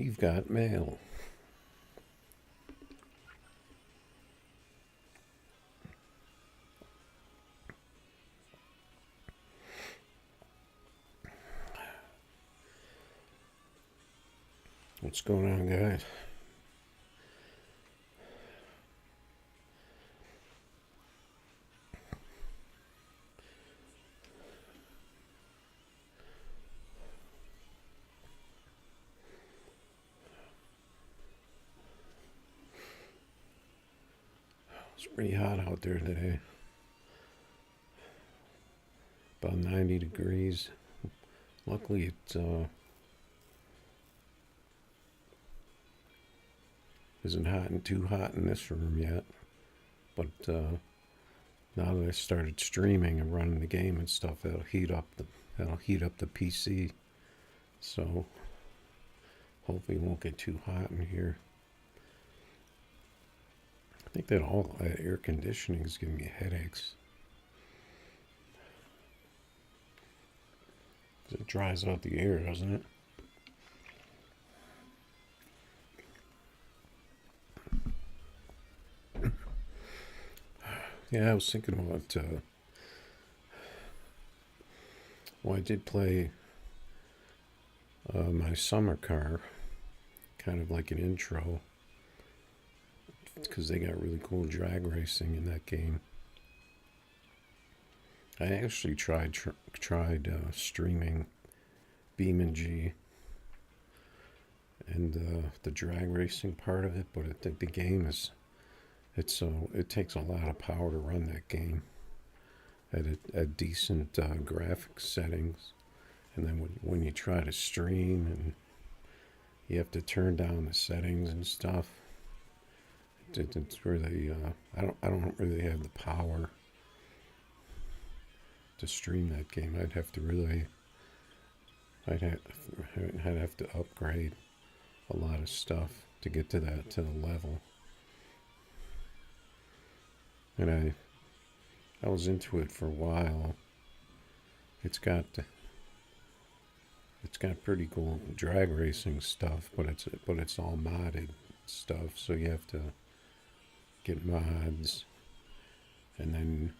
You've got mail. What's going on, guys? It's pretty hot out there today. About 90 degrees. Luckily, it isn't hot and too hot in this room yet. But now that I started streaming and running the game and stuff, that'll heat up the PC. So hopefully, it won't get too hot in here. I think that all that air conditioning is giving me headaches. It dries out the air, doesn't it? Yeah, I was thinking about. Well, I did play my summer car, kind of like an intro, because they got really cool drag racing in that game. I actually tried streaming BeamNG and the drag racing part of it, but I think the game is it takes a lot of power to run that game at decent graphics settings, and then when you try to stream and you have to turn down the settings and stuff, it's really I don't really have the power to stream that game. I'd have to upgrade a lot of stuff to get to the level. And I was into it for a while. It's got pretty cool drag racing stuff, but it's all modded stuff. So you have to get mods, and then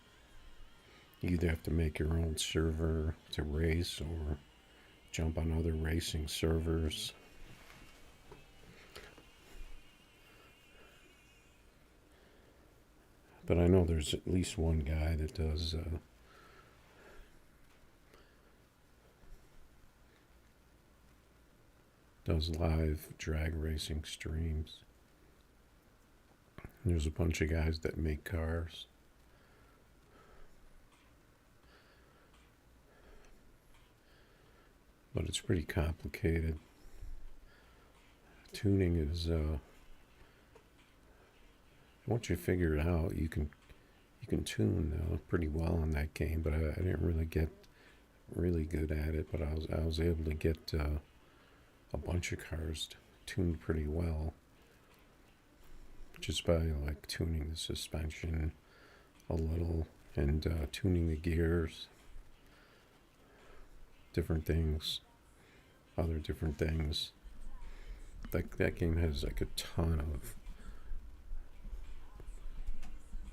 you either have to make your own server to race or jump on other racing servers. But I know there's at least one guy that does live drag racing streams. And there's a bunch of guys that make cars. But it's pretty complicated. Tuning is once you figure it out, you can tune pretty well in that game. But I didn't really get really good at it. But I was able to get a bunch of cars tuned pretty well, just by like tuning the suspension a little and tuning the gears, different things, other different things. That game has like a ton of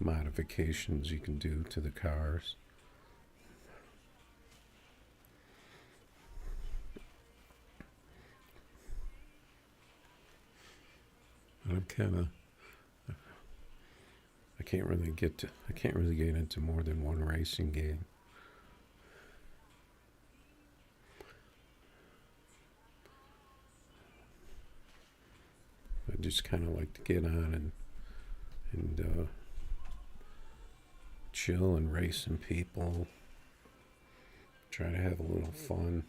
modifications you can do to the cars. I'm kind of I can't really get into more than one racing game. I just kind of like to get on and chill and race some people. Try to have a little fun.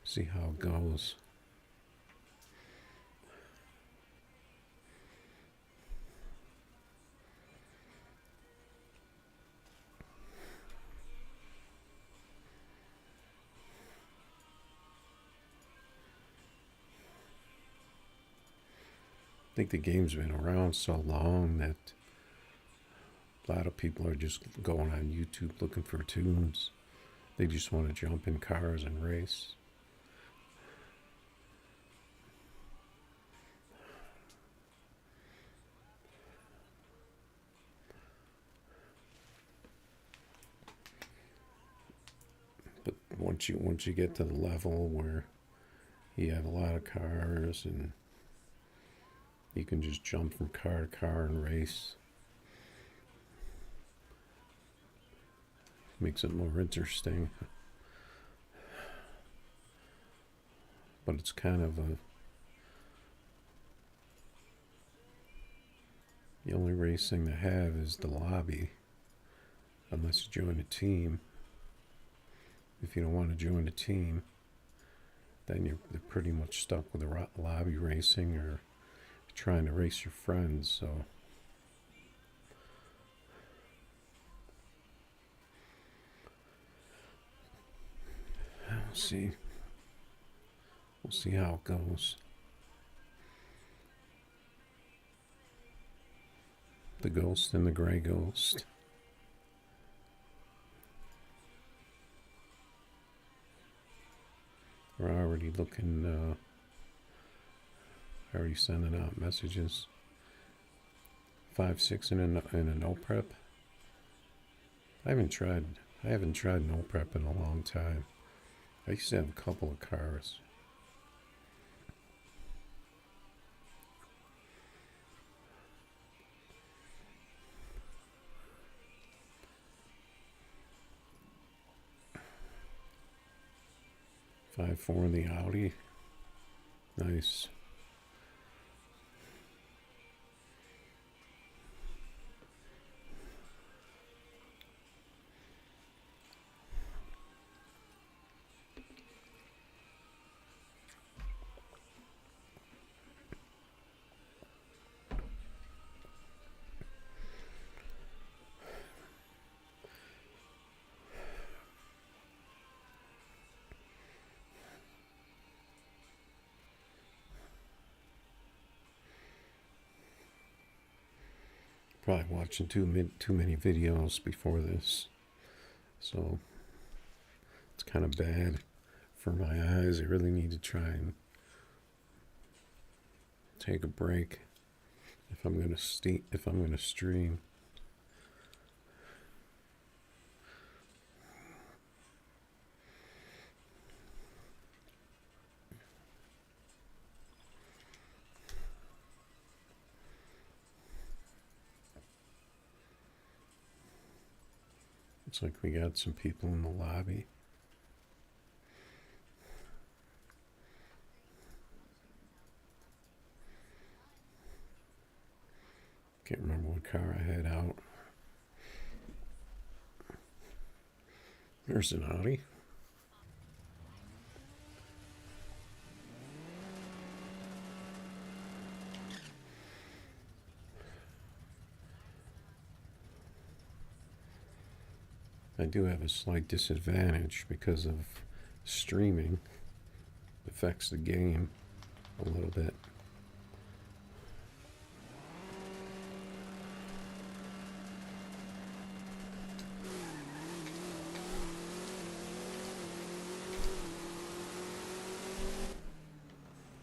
See how it goes. I think the game's been around so long that a lot of people are just going on YouTube looking for tunes They just want to jump in cars and race. But once you get to the level where you have a lot of cars and you can just jump from car to car and race, makes it more interesting. But it's kind of the only racing they have is the lobby, unless you join a team. If you don't want to join a team, then you're pretty much stuck with the lobby racing or trying to race your friends. So we'll see how it goes. The Ghost and the Gray Ghost. We're already looking, already sending out messages. 5-6 in a no prep. I haven't tried no prep in a long time. I used to have a couple of cars. Five four in the Audi. Nice. Probably watching too many videos before this, so it's kind of bad for my eyes. I really need to try and take a break if I'm gonna stream. Looks like we got some people in the lobby. Can't remember what car I had out. There's an Audi. I do have a slight disadvantage because of streaming. It affects the game a little bit.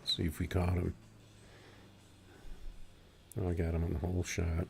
See if we caught him. Oh, I got him on the whole shot.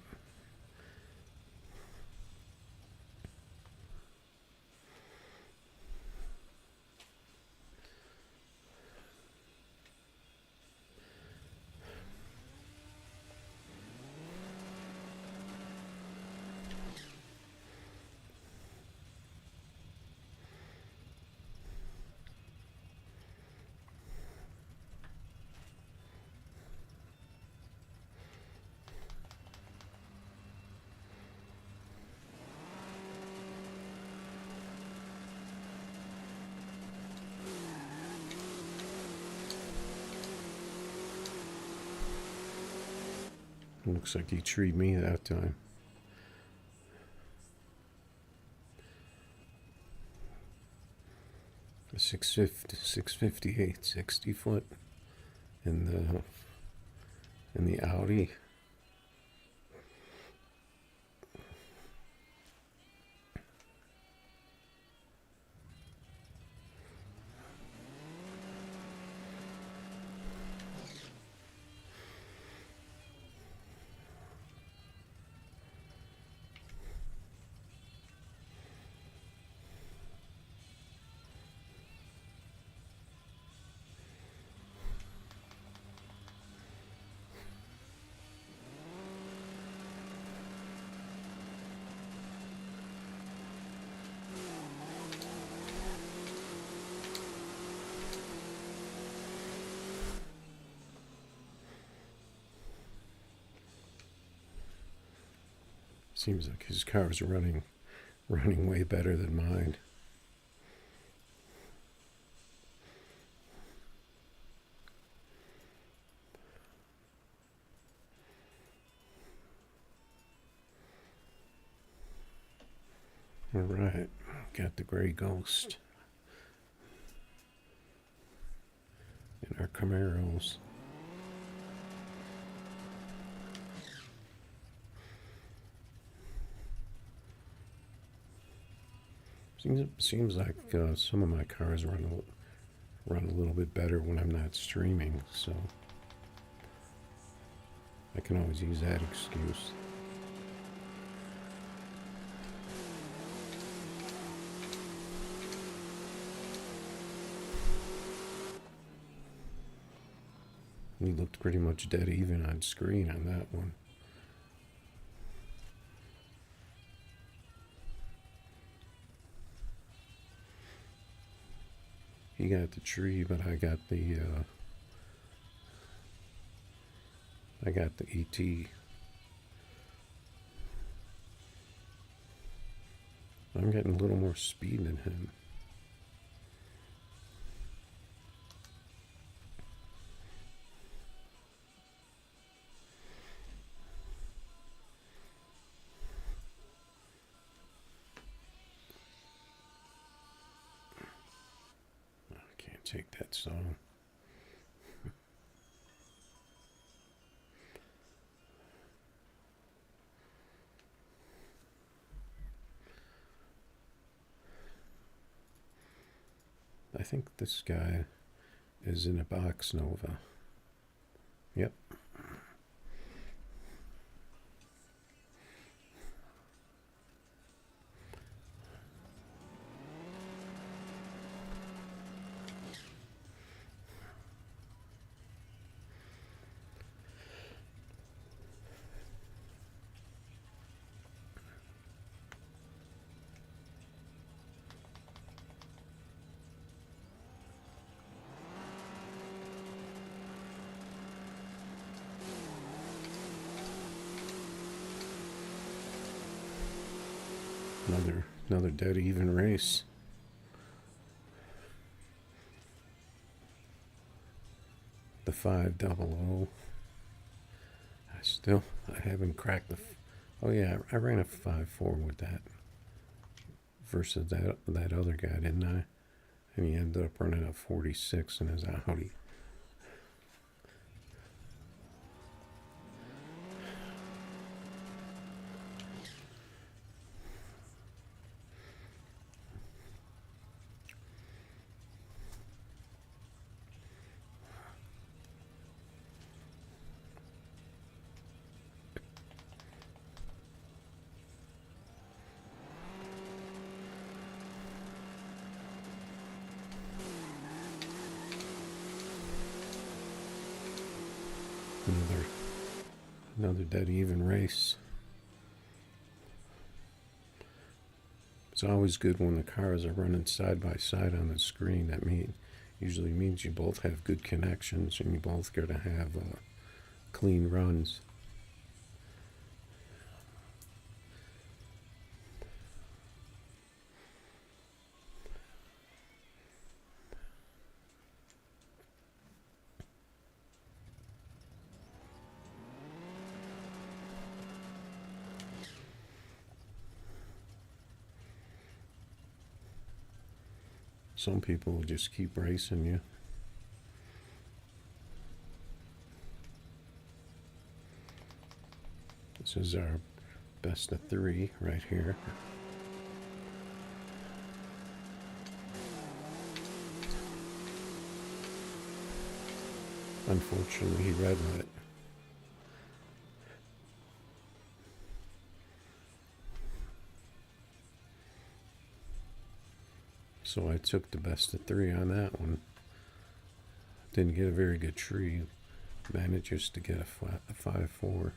Looks like he treed me that time. A 658, 60 foot in the Audi. Seems like his car is running way better than mine. All right, got the gray ghost in our Camaros. Seems like some of my cars run a little bit better when I'm not streaming, so I can always use that excuse. We looked pretty much dead even on screen on that one. He got the tree, but I got the ET. I'm getting a little more speed than him. I can't take that song. I think this guy is in a box Nova. Yep. Another dead even race. The 500. I haven't cracked the. Oh yeah, I ran a 5.4 with that versus that other guy, didn't I? And he ended up running a 46 in his Audi. Another dead even race. It's always good when the cars are running side by side on the screen. That usually means you both have good connections and you both get to have clean runs. Some people will just keep racing you. This is our best of 3 right here. Unfortunately, he red lit. So I took the best of 3 on that one. Didn't get a very good tree. Managed just to get a 5.4.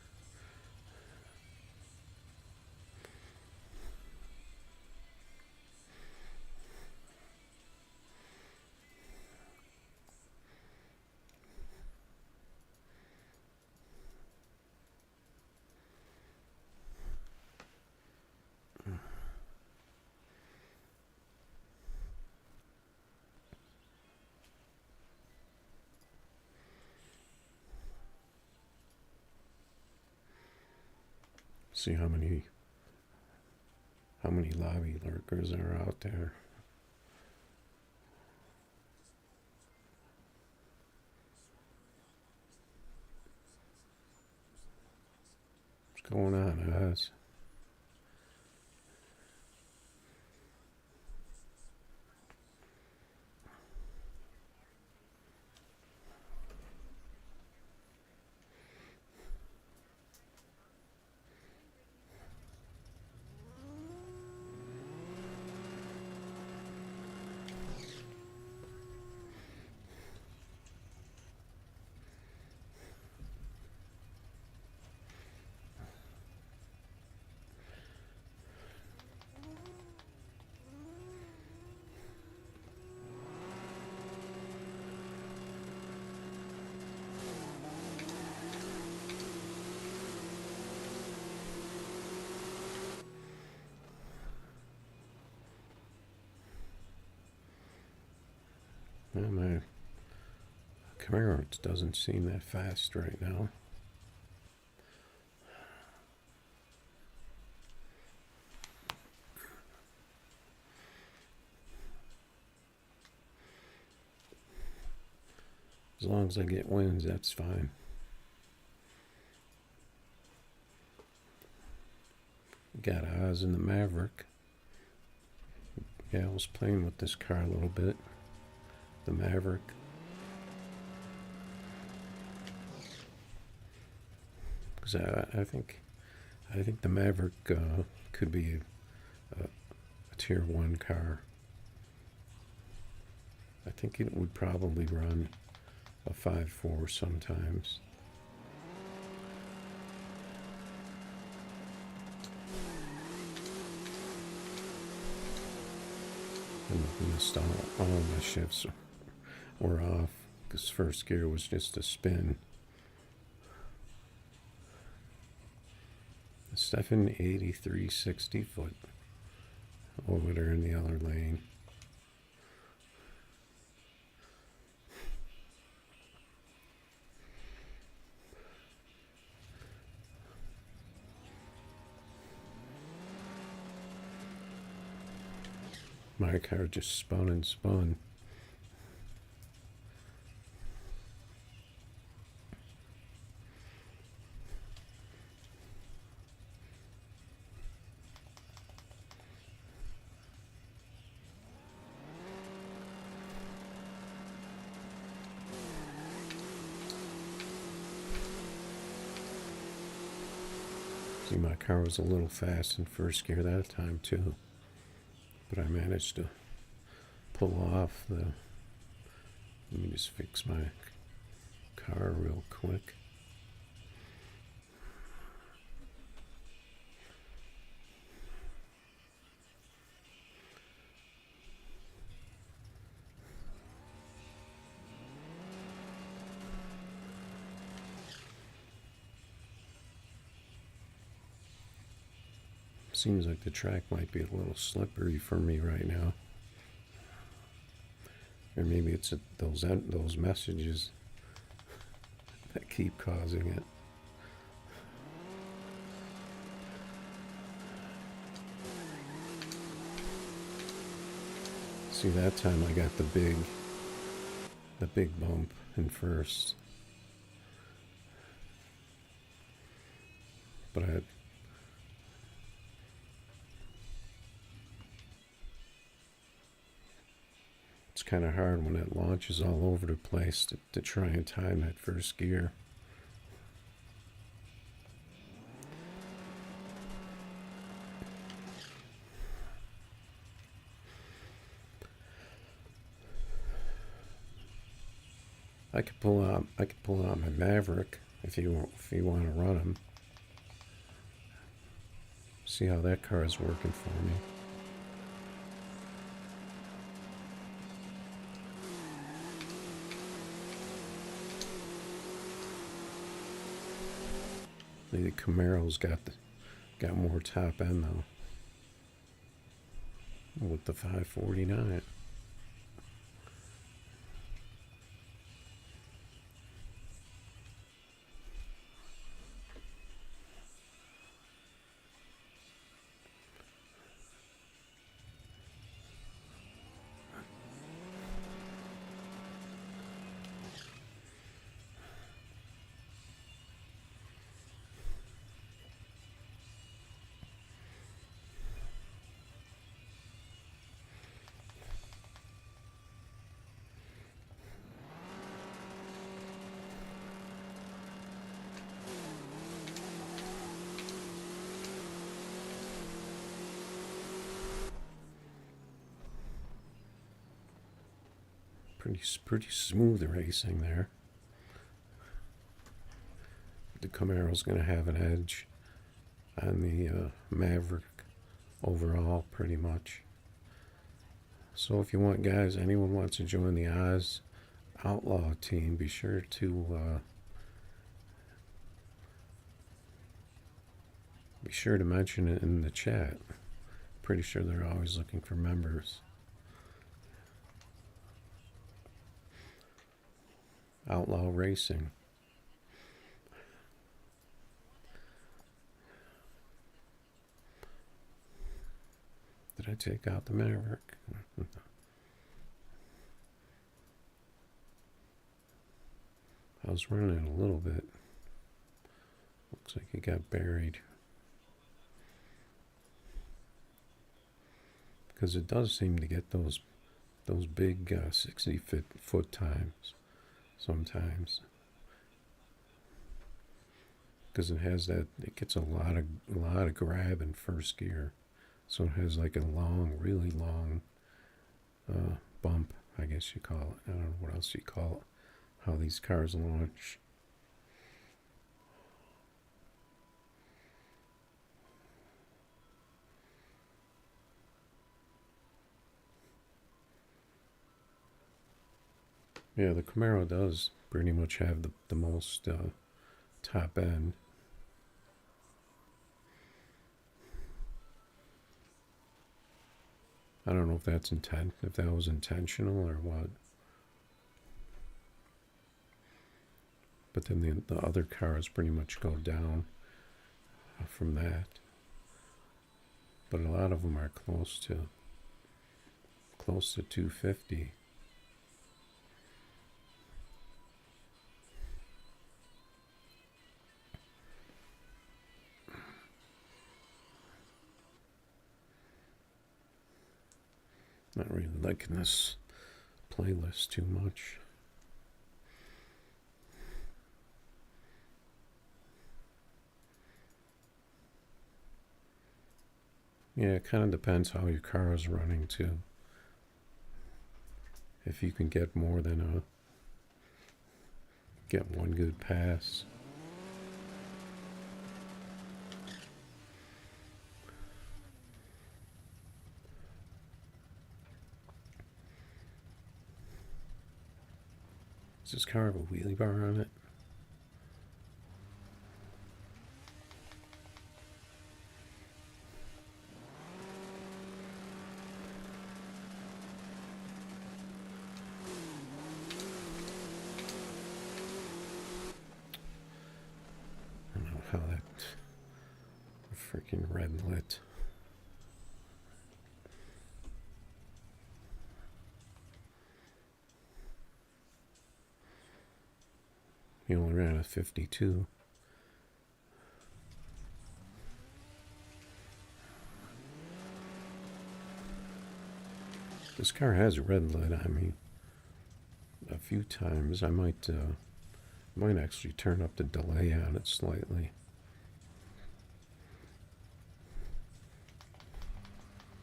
See how many lobby lurkers are out there. What's going on, Oz? Well, my Camaro doesn't seem that fast right now. As long as I get wins, that's fine. Got Oz in the Maverick. Yeah, I was playing with this car a little bit. The Maverick. Because I think the Maverick could be a tier 1 car. I think it would probably run a 5.4 sometimes. And missed all my shifts were off because first gear was just a spin. Stefan 83 60-foot over there in the other lane. My car just spun and spun. See, my car was a little fast in first gear that time too, but I managed to pull off the. Let me just fix my car real quick. Seems like the track might be a little slippery for me right now. Or maybe it's those messages that keep causing it. See, that time I got the big bump in first. But it's kind of hard when it launches all over the place to try and time that first gear. I could pull out my Maverick if you want to run them. See how that car is working for me. The Camaro's got more top end though with the 549. pretty smooth racing there. The Camaro's going to have an edge on the Maverick overall, pretty much. So if you want, guys, anyone wants to join the Oz Outlaw team, be sure to mention it in the chat. Pretty sure they're always looking for members. Outlaw Racing. Did I take out the Maverick? I was running a little bit. Looks like it got buried. Because it does seem to get those big 60-foot times sometimes. Because it has that, it gets a lot of grab in first gear. So it has like a long, really long bump, I guess you call it. I don't know what else you call it. How these cars launch. Yeah, the Camaro does pretty much have the most top end. I don't know if that was intentional or what. But then the other cars pretty much go down from that. But a lot of them are close to 250. Not really liking this playlist too much. Yeah, it kind of depends how your car is running too. If you can get more than get one good pass. Does this car have a wheelie bar on it? I don't know how that freaking red lit. He only ran a 52. This car has a red light on me a few times. I might actually turn up the delay on it slightly.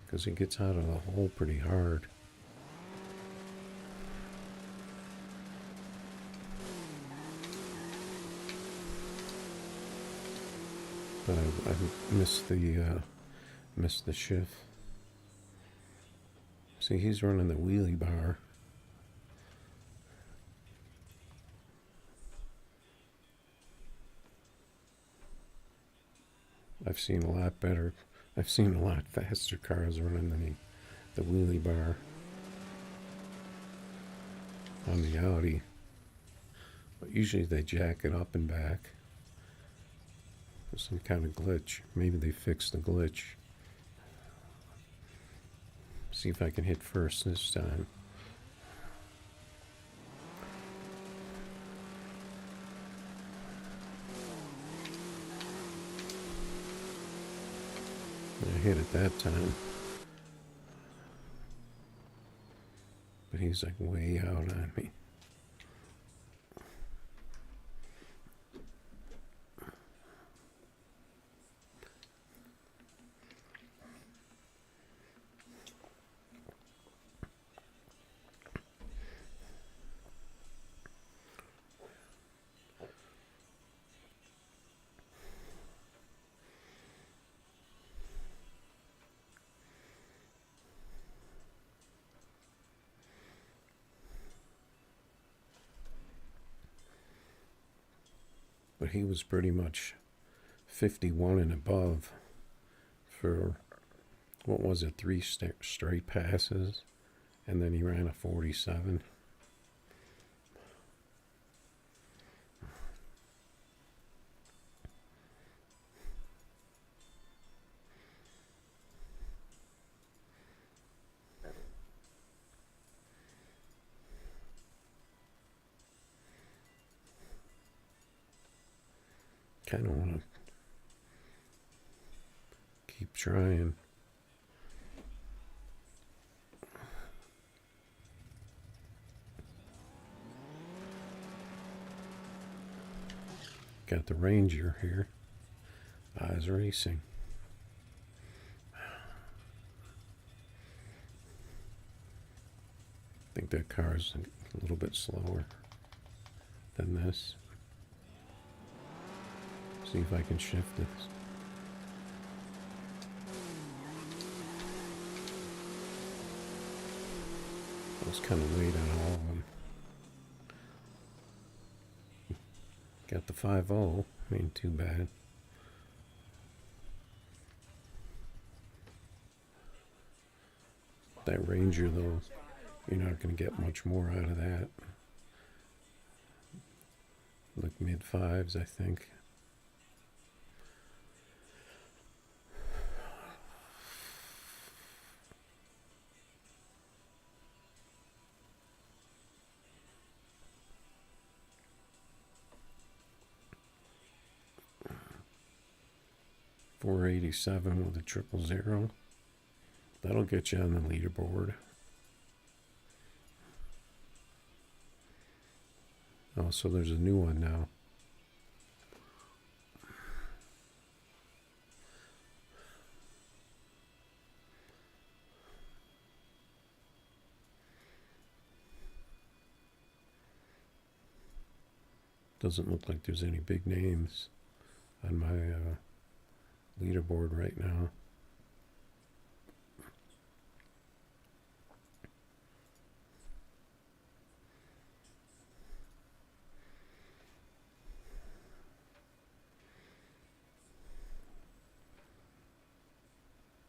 Because it gets out of the hole pretty hard. But I missed the shift. See, he's running the wheelie bar. I've seen a lot faster cars running the wheelie bar on the Audi. But usually they jack it up and back. There's some kind of glitch. Maybe they fixed the glitch. See if I can hit first this time. I hit it that time. But he's like way out on me. he was pretty much 51 and above for, what was it, three straight passes, and then he ran a 47. Kind of want to keep trying. Got the Ranger here. Eyes racing. I think that car's a little bit slower than this. See if I can shift this. I was kind of late on all of them. Got the 5.0, ain't too bad. That Ranger though, you're not going to get much more out of that. Like mid fives, I think. .487 with a 000. That'll get you on the leaderboard. Oh, so there's a new one now. Doesn't look like there's any big names on my leaderboard right now.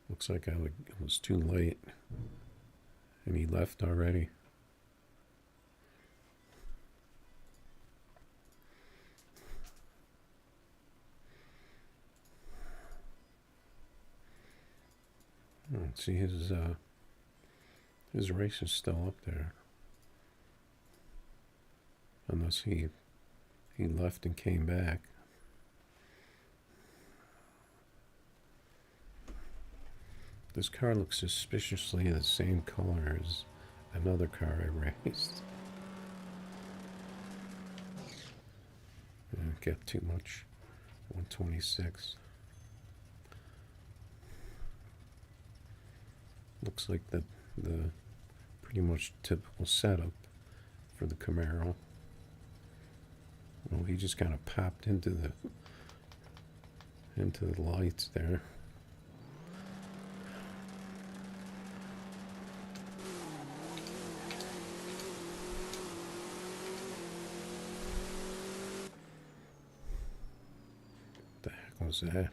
Looks like I was too late and he left already. See, his race is still up there, unless he left and came back. This car looks suspiciously the same color as another car I raced. Get too much. 126. Looks like the pretty much typical setup for the Camaro. Well, he just kind of popped into the lights there. What the heck was that?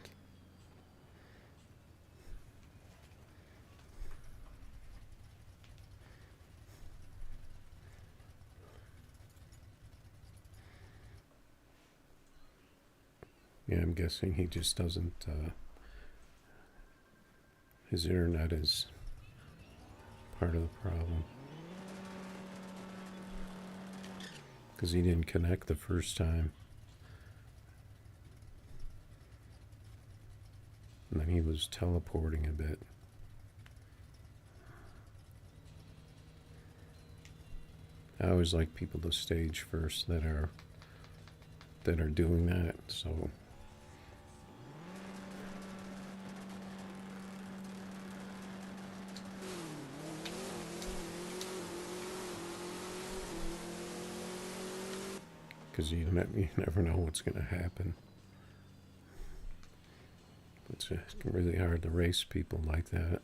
Yeah, I'm guessing he just doesn't, his internet is part of the problem. Because he didn't connect the first time. And then he was teleporting a bit. I always like people to stage first that are doing that, so because you never know what's going to happen. It's really hard to race people like that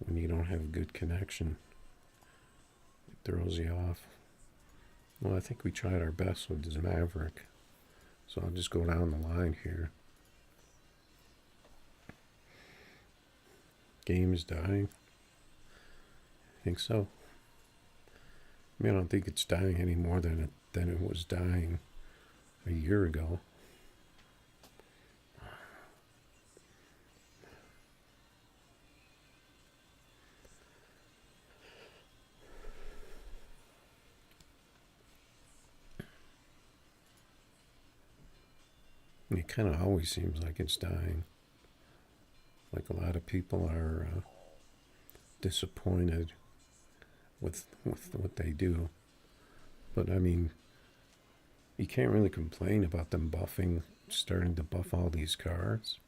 when you don't have a good connection. It throws you off. Well, I think we tried our best with this Maverick, So I'll just go down the line here. Game is dying. Think so? I mean, I don't think it's dying any more than it was dying a year ago. And it kind of always seems like it's dying. Like a lot of people are disappointed with what they do. But I mean, you can't really complain about them starting to buff all these cars.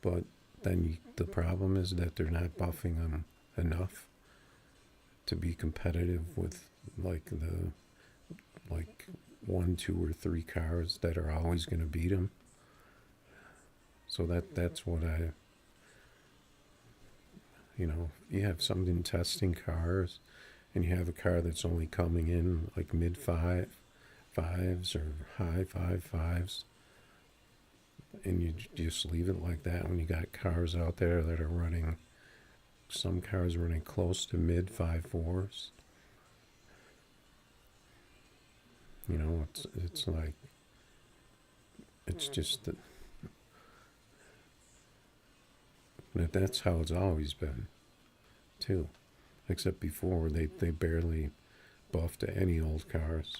But then the problem is that they're not buffing them enough to be competitive with like one, two, or three cars that are always going to beat them. So that's what you have something testing cars, and you have a car that's only coming in like mid fives or high fives, and you just leave it like that when you got cars out there that are running, some cars running close to mid 5.4s. It's like, it's just that's how it's always been, too. Except before, they barely buffed any old cars.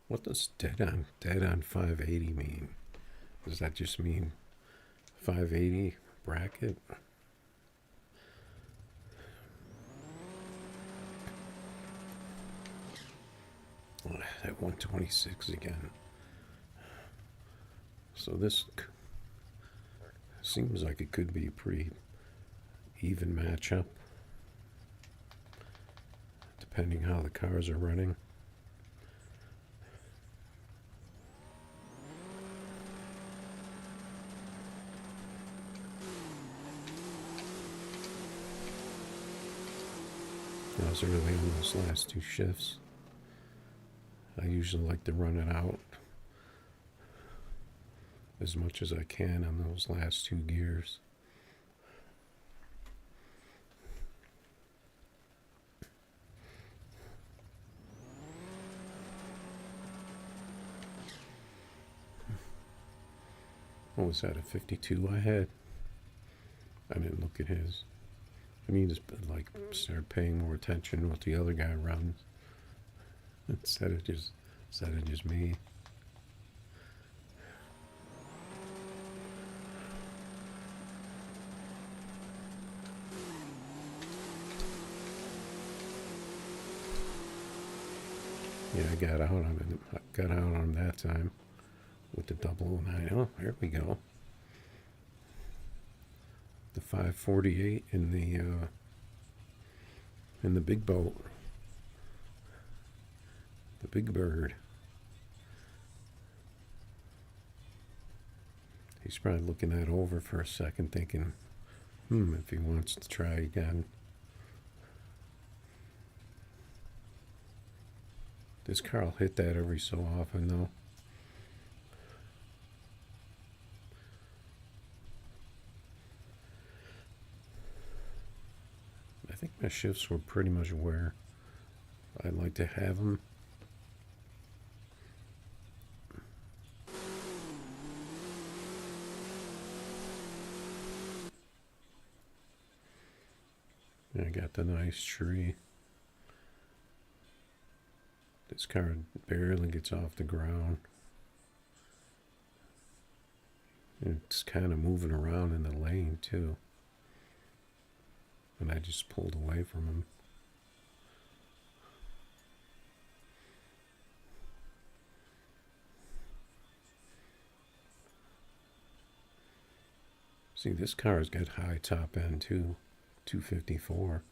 What does dead on 580 mean? Does that just mean 580 bracket? Oh, that 126 again. So this seems like it could be a pretty even matchup, depending how the cars are running. I was early on those last two shifts. I usually like to run it out as much as I can on those last two gears. What was that, a 52 I had? I didn't look at his. I need to start paying more attention to what the other guy runs instead of just me. Yeah, I got out on it. I got out on that time with the 009. Oh, there we go. The 548 in the in the big boat. The big bird. He's probably looking that over for a second, thinking, if he wants to try again. This car will hit that every so often, though. I think my shifts were pretty much where I'd like to have them. I got the nice tree. This car barely gets off the ground. It's kind of moving around in the lane too. And I just pulled away from him. See, this car's got high top end too. 254.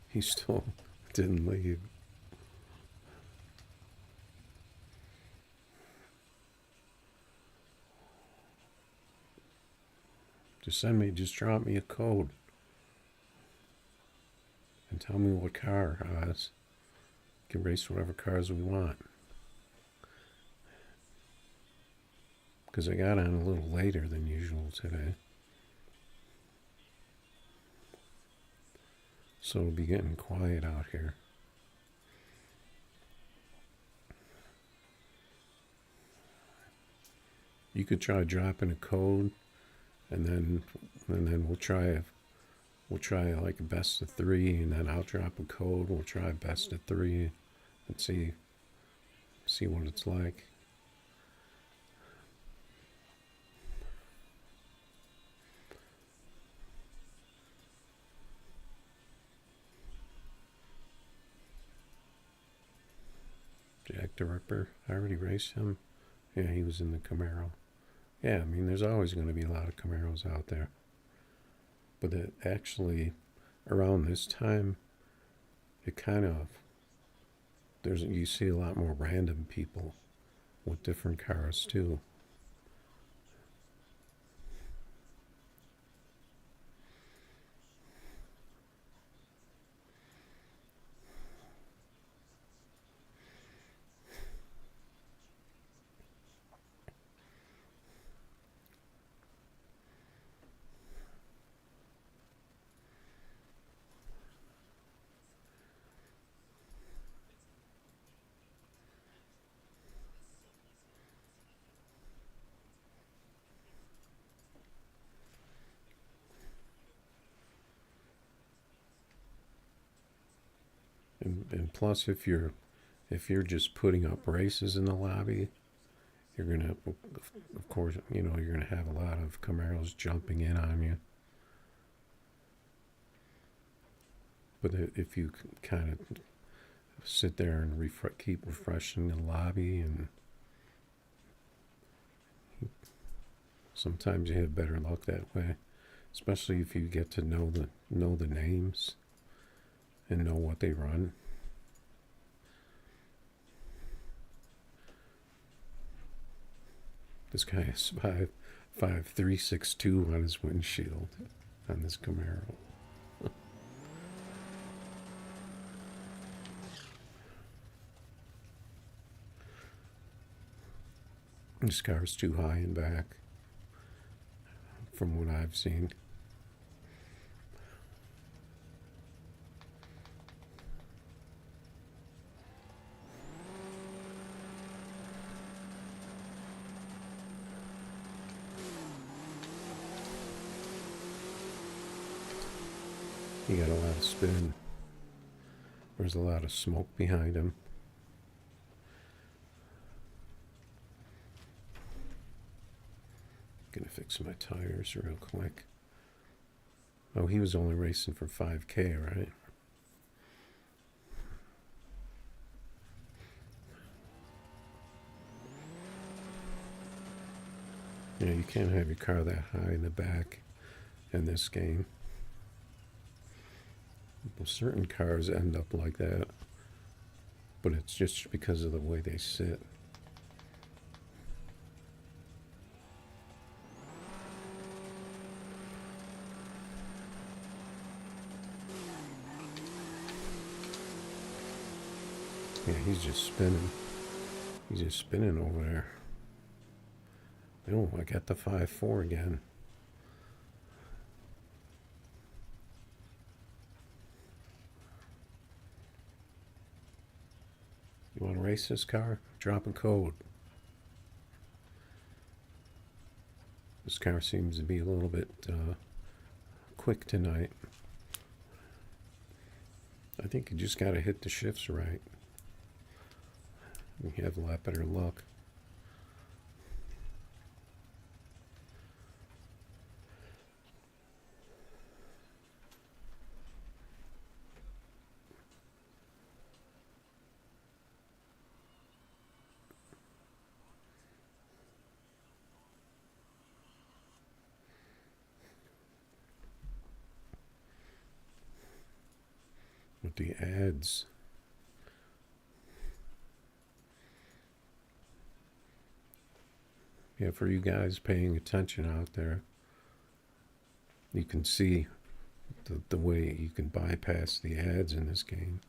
He still didn't leave. Just drop me a code and tell me what car has. Can race whatever cars we want. Because I got on a little later than usual today. So it'll be getting quiet out here. You could try dropping a code, and then we'll try like a best of 3, and then I'll drop a code. We'll try best of 3, and see what it's like. Jack the Ripper. I already raced him. Yeah, he was in the Camaro. Yeah, I mean, there's always going to be a lot of Camaros out there. But it actually, around this time, it kind of, you see a lot more random people with different cars too. And plus, if you're just putting up races in the lobby, you're gonna, of course, you're gonna have a lot of Camaros jumping in on you. But if you kind of sit there and keep refreshing the lobby, and sometimes you have better luck that way, especially if you get to know the names and know what they run. This guy has 55362 on his windshield on this Camaro. This car's too high and back, from what I've seen. He got a lot of spin. There's a lot of smoke behind him. Gonna fix my tires real quick. Oh, he was only racing for 5K, right? Yeah, you can't have your car that high in the back in this game. Well, certain cars end up like that, but it's just because of the way they sit. Yeah, he's just spinning. He's just spinning over there. Oh, I got the 5-4 again. You want to race this car? Drop a code. This car seems to be a little bit quick tonight. I think you just got to hit the shifts right. You have a lot better luck. With the ads. Yeah, for you guys paying attention out there, you can see the way you can bypass the ads in this game.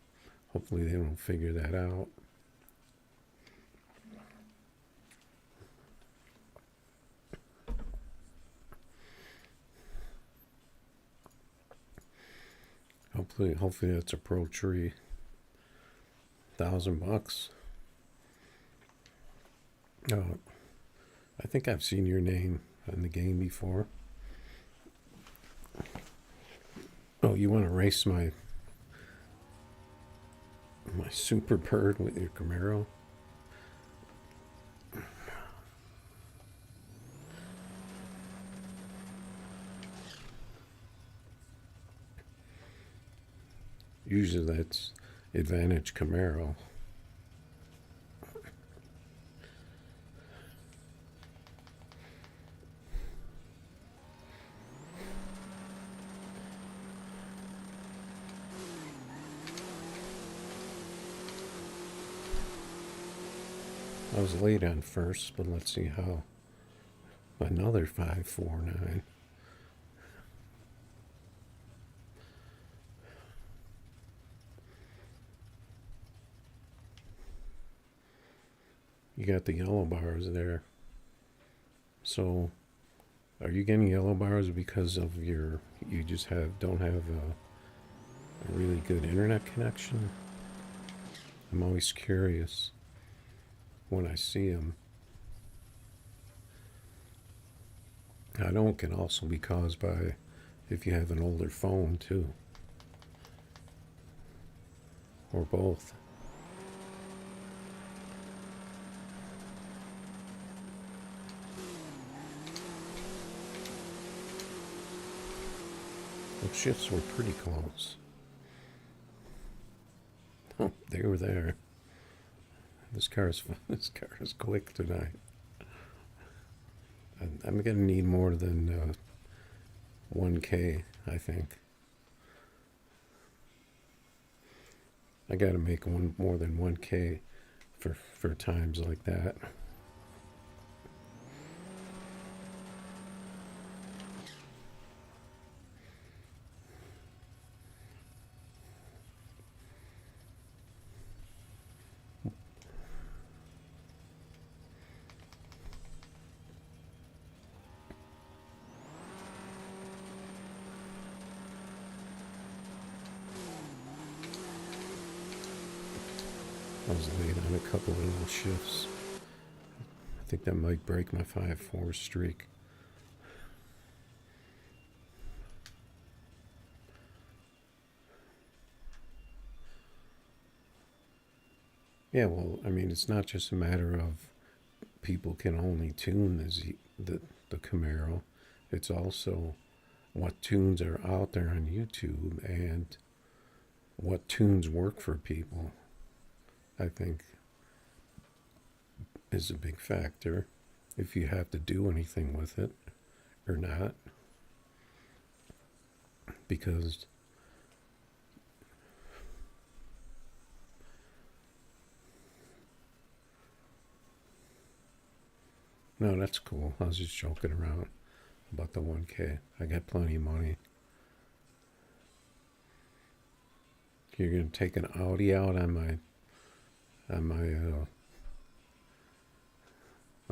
Hopefully they don't figure that out. Hopefully that's a pro tree. $1,000. Oh, I think I've seen your name in the game before. Oh, you want to race my super bird with your Camaro? Usually that's Advantage Camaro. I was late on first, but let's see how. Another 549. You got the yellow bars there. So, are you getting yellow bars because of you just don't have a really good internet connection? I'm always curious when I see them. I know it can also be caused by if you have an older phone too, or both. Those shifts were pretty close. Oh, they were there. This car is quick tonight. I'm gonna need more than 1K, I think. I gotta make more than 1K for times like that. I was late on a couple of little shifts. I think that might break my 5-4 streak. Yeah, well, I mean, it's not just a matter of people can only tune the Camaro. It's also what tunes are out there on YouTube and what tunes work for people, I think, is a big factor if you have to do anything with it or not. because no, that's cool. I was just joking around about the 1K. I got plenty of money. You're gonna take an Audi out on my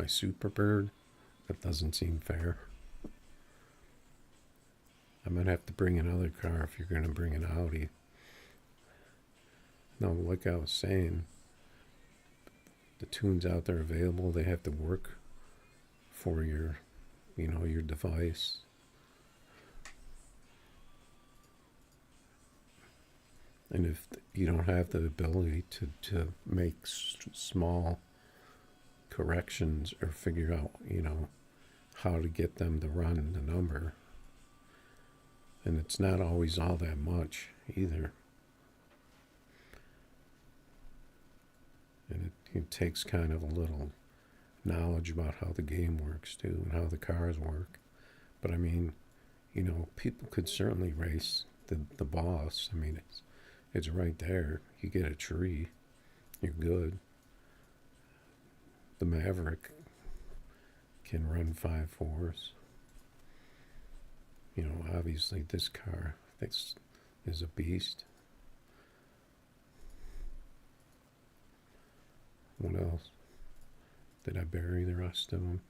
Superbird? That doesn't seem fair. I'm gonna have to bring another car if you're gonna bring an Audi. No, like I was saying, the tunes out there available, they have to work for your, your device. And if you don't have the ability to make small corrections or figure out, how to get them to run the number, and it's not always all that much either. And it takes kind of a little knowledge about how the game works too and how the cars work. But I mean, people could certainly race the boss. I mean, it's right there. You get a tree, you're good. The Maverick can run 5.4s. Obviously this car is a beast. What else? Did I bury the rest of them?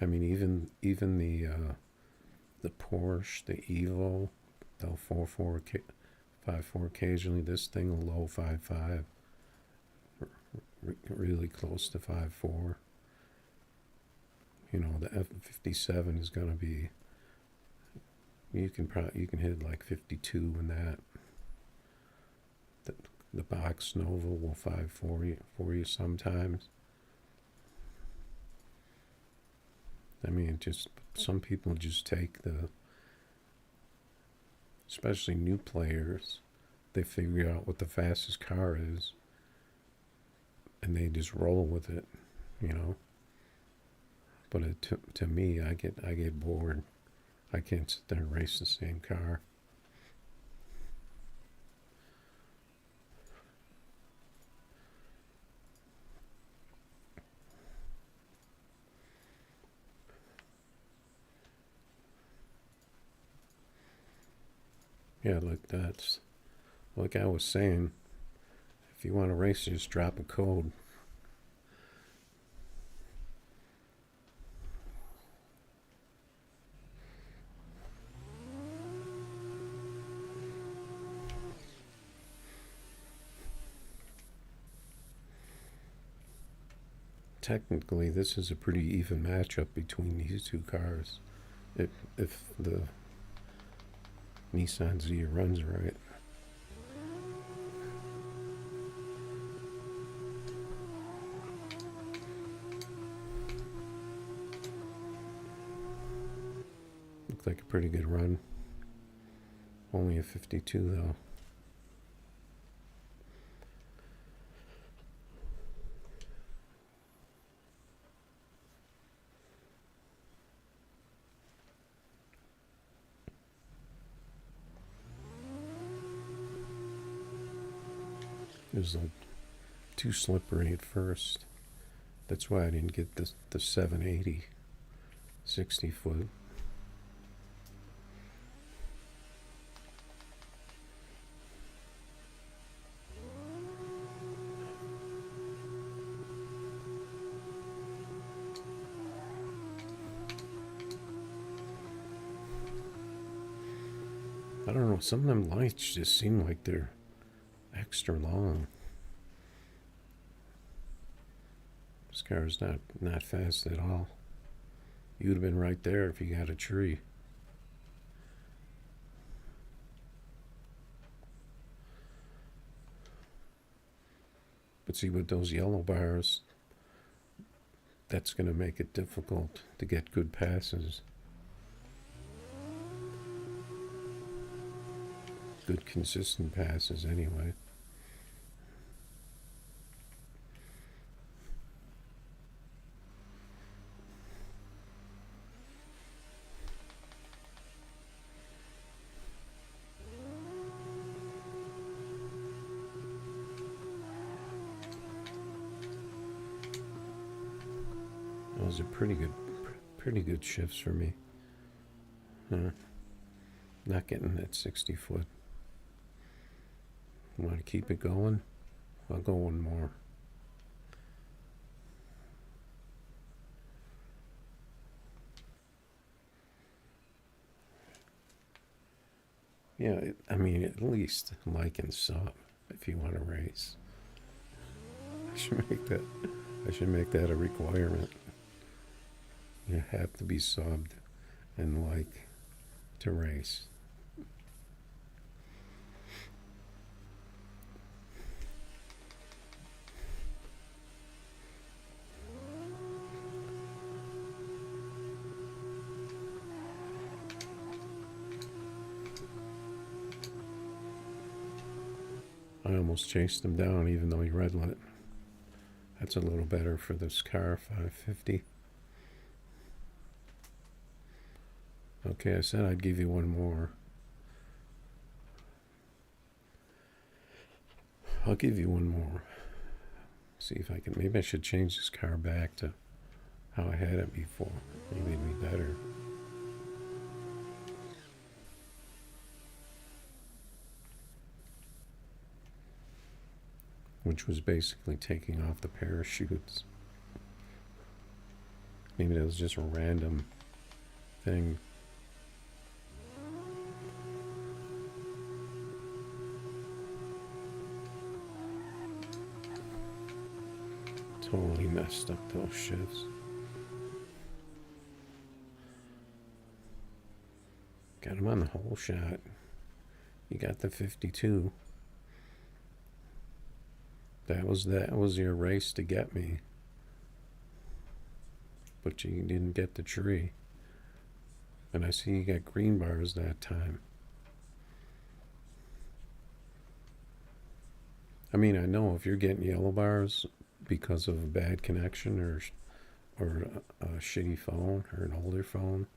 I mean, even the Porsche, the Evo, they'll 5.4 occasionally. This thing will low 5.5, really close to 5.4. The F57 is gonna be. You can hit like 52 in that. The box Nova will 5.4 for you sometimes. I mean, just some people just take especially new players, they figure out what the fastest car is, and they just roll with it, But to me, I get bored. I can't sit there and race the same car. Yeah, like I was saying, if you want to race, just drop a code. Technically, this is a pretty even matchup between these two cars. If the Nissan Z runs right. Looked like a pretty good run. Only a 52 though. It was like too slippery at first. That's why I didn't get the 780 60 foot. I don't know, some of them lights just seem like they're extra long. This car's not fast at all. You'd have been right there if you got a tree. But see, with those yellow bars, that's going to make it difficult to get good passes. Good consistent passes anyway. those are pretty good shifts for me. Not getting that 60 foot. Want to keep it going? I'll go one more. Yeah, I mean, at least like and sub if you want to race. I should make that. I should make that a requirement. You have to be subbed and like to race. I almost chased him down even though he red lit. That's a little better for this car, 550. Okay, I said I'd give you one more. I'll give you one more. See if I can. Maybe I should change this car back to how I had it before. Maybe it'd be better. Which was basically taking off the parachutes. Maybe that was just a random thing. Totally messed up those shifts. Got him on the whole shot. You got the 52. That was your race to get me. But you didn't get the tree. And I see you got green bars that time. I mean, I know if you're getting yellow bars because of a bad connection or a shitty phone or an older phone,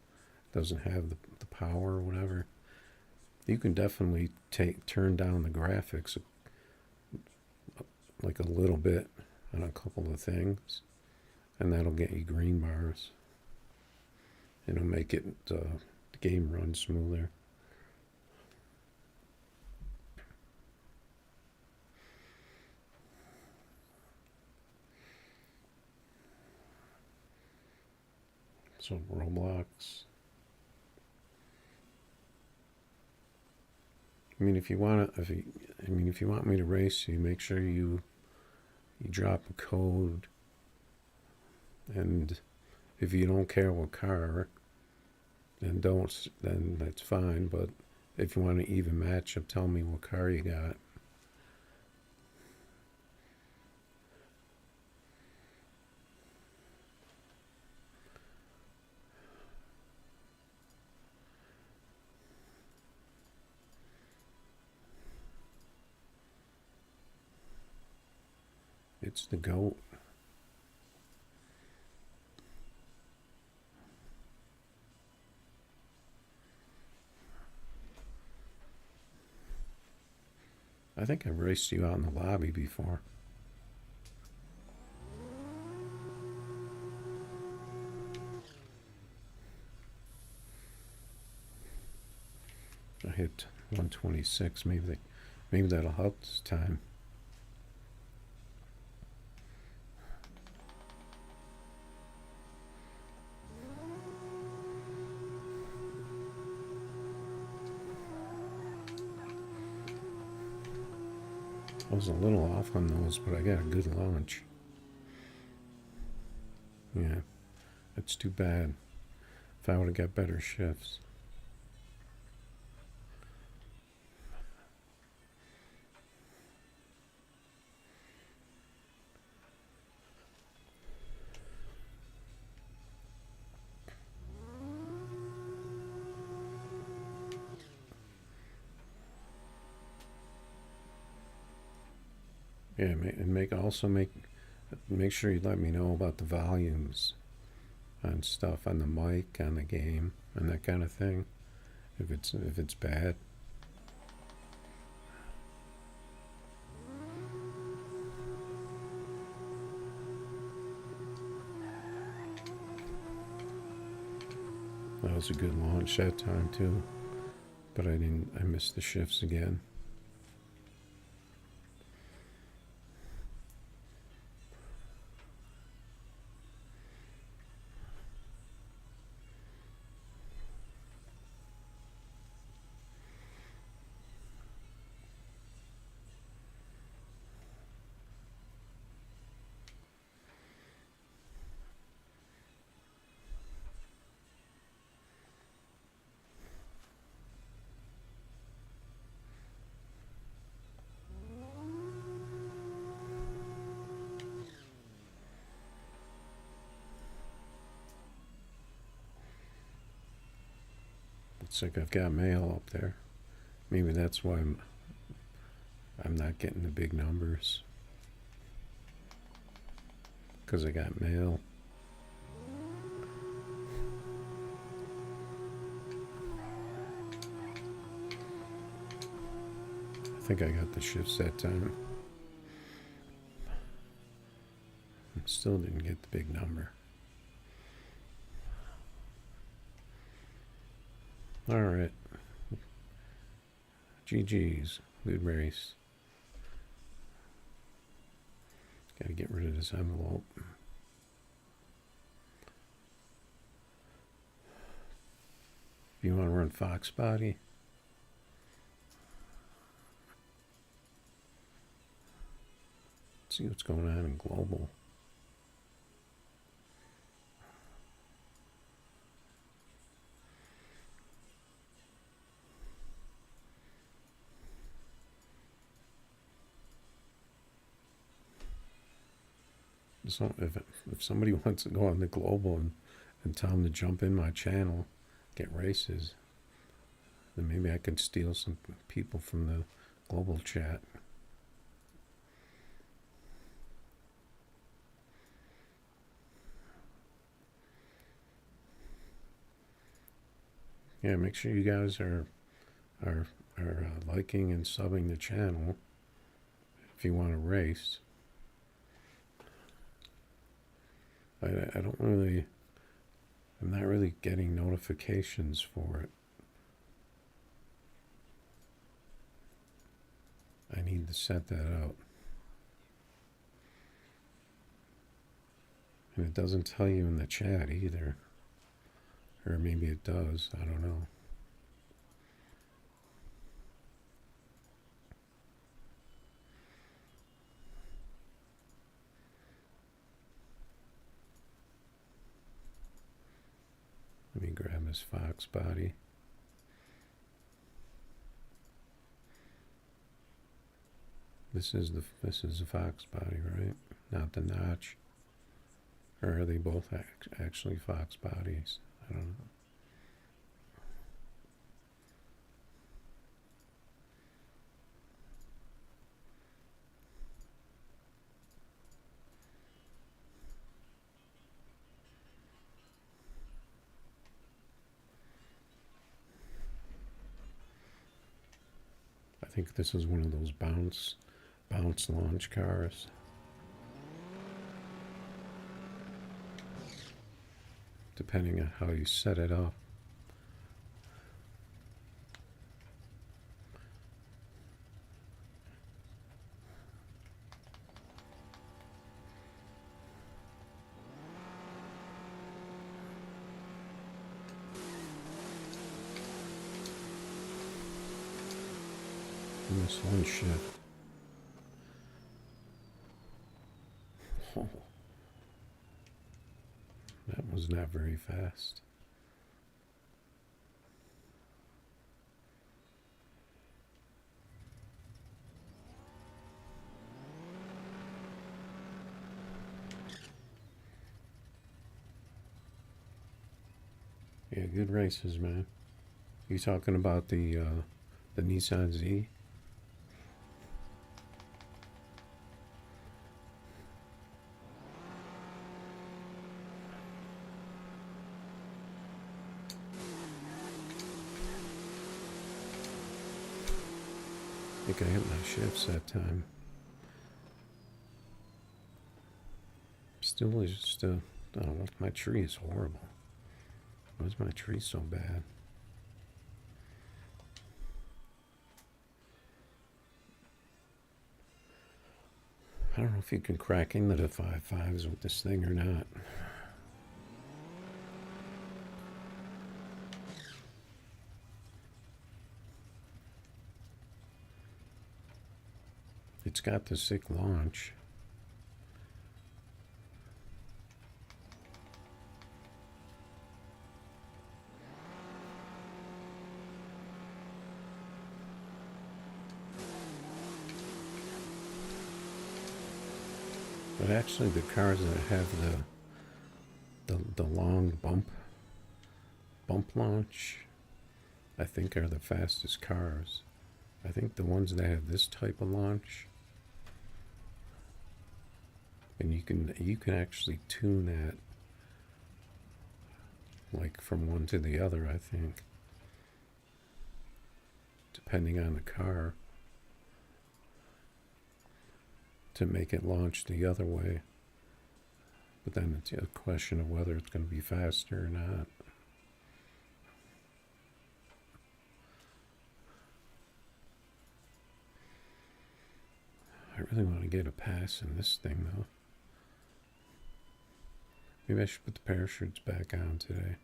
doesn't have the power or whatever, you can definitely turn down the graphics like a little bit on a couple of things, and that'll get you green bars. It'll make it the game run smoother. So Roblox. I mean, if you want me to race you, make sure you drop a code. And if you don't care what car, then that's fine. But if you want an even matchup, tell me what car you got. It's the GOAT. I think I've raced you out in the lobby before. I hit 126. Maybe that'll help this time. I was a little off on those, but I got a good launch. Yeah, that's too bad. If I would have got better shifts. Yeah, and make sure you let me know about the volumes on stuff on the mic, on the game, and that kind of thing. If it's bad. That was a good launch that time too, but I missed the shifts again. Looks like I've got mail up there. Maybe that's why I'm not getting the big numbers. Because I got mail. I think I got the shifts that time. Still didn't get the big number. Alright. GG's. Good race. Gotta get rid of this envelope. If you want to run Fox Body, let's see what's going on in Global. So if somebody wants to go on the Global and tell them to jump in my channel, get races, then maybe I could steal some people from the Global chat. Yeah, make sure you guys are liking and subbing the channel if you want to race. I don't really, I'm not really getting notifications for it. I need to set that out. And it doesn't tell you in the chat either. Or maybe it does, I don't know. Let me grab this Fox Body. This is the Fox Body, right? Not the Notch. Or are they both actually Fox Bodies? I don't know. I think this is one of those bounce launch cars. Depending on how you set it up. And this one shift. Oh, that was not very fast. Yeah, good races, man. You talking about the Nissan Z? I think I hit my shifts that time. Still, I don't know, my tree is horrible. Why's my tree so bad? I don't know if you can crack into the 5.5s with this thing or not. It's got the sick launch. But actually the cars that have the long bump launch, I think are the fastest cars. I think the ones that have this type of launch, and you can actually tune that like from one to the other, I think, depending on the car, to make it launch the other way. But then it's a question of whether it's going to be faster or not. I really want to get a pass in this thing though. Maybe I should put the parachutes back on today.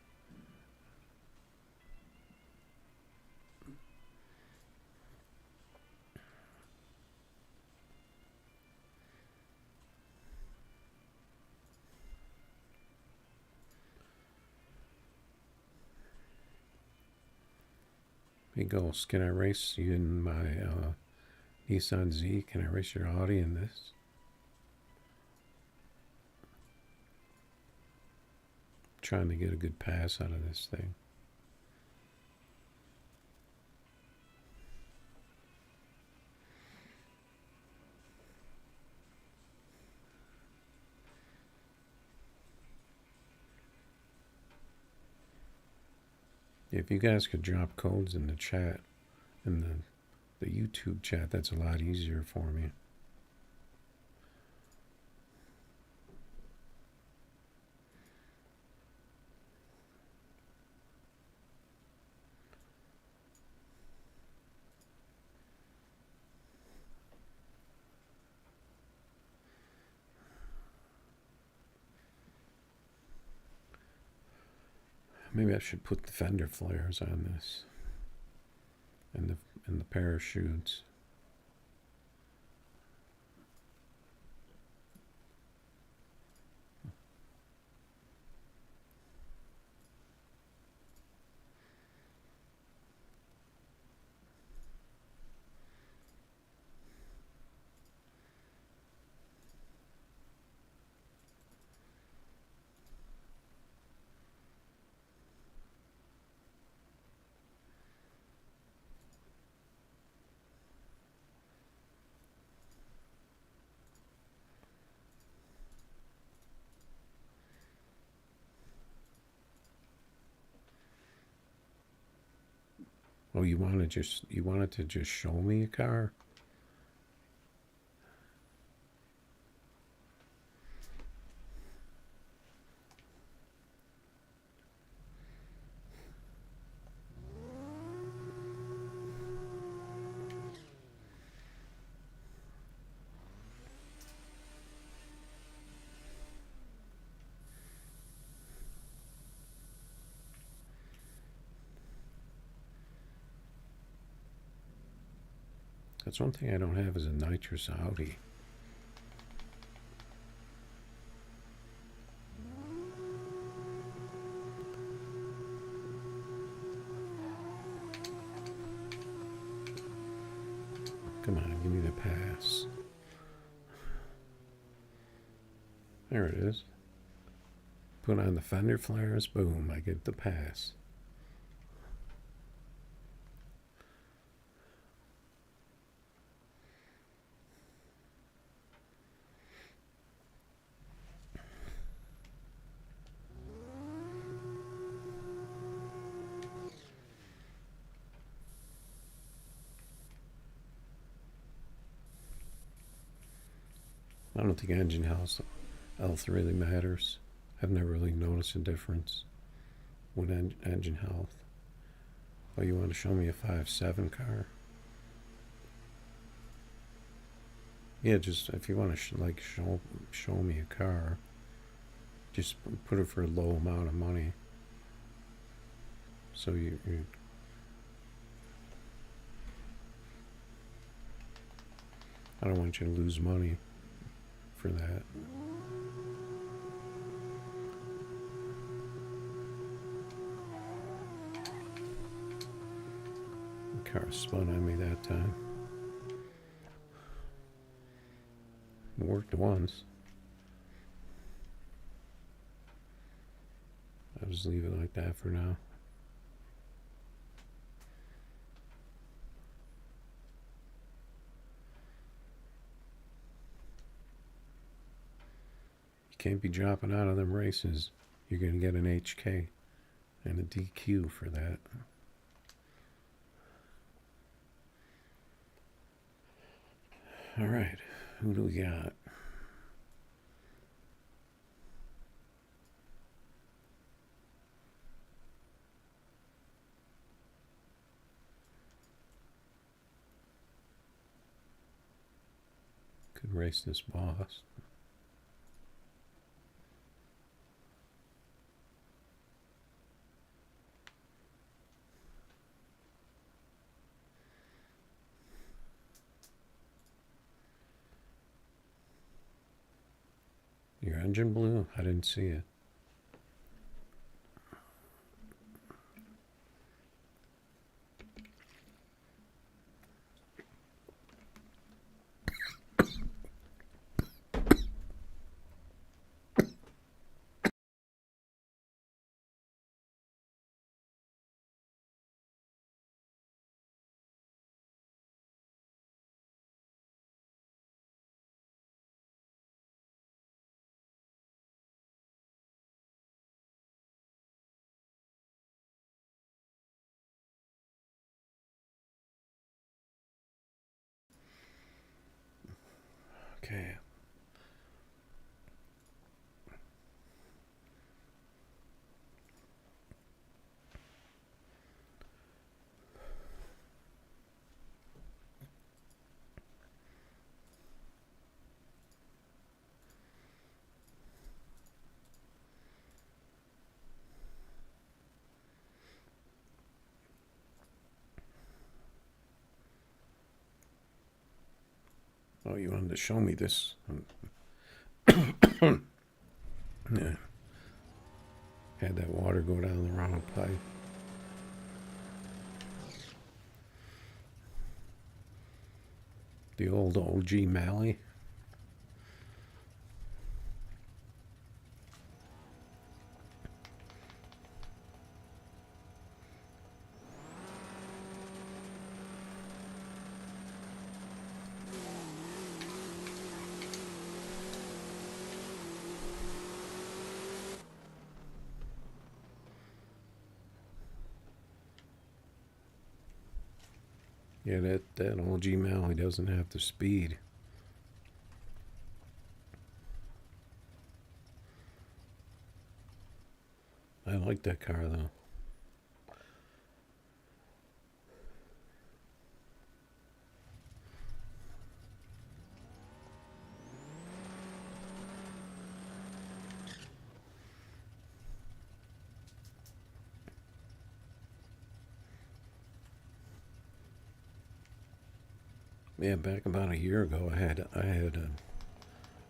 Hey Ghost, can I race you in my Nissan Z? Can I race your Audi in this? I'm trying to get a good pass out of this thing. If you guys could drop codes in the chat, in the YouTube chat, that's a lot easier for me. Maybe I should put the fender flares on this, and the parachutes. Oh, you wanted to just show me a car? That's one thing I don't have is a nitrous Audi. Come on, give me the pass. There it is. Put on the fender flares, boom, I get the pass. I don't think engine health really matters. I've never really noticed a difference with engine health. Oh, you want to show me a 5.7 car? Yeah, just if you want to like show me a car, just put it for a low amount of money. So you I don't want you to lose money for that. The car spun on me that time. It worked once. I'll just leave it like that for now. You can't be dropping out of them races. You're going to get an HK and a DQ for that. All right, who do we got? Could race this boss. Your engine blew? I didn't see it. Okay. Oh, you wanted to show me this? Yeah. Had that water go down the wrong pipe. The old OG Mally. Yeah, that OG Mally doesn't have the speed. I like that car though. Yeah, back about a year ago, I had an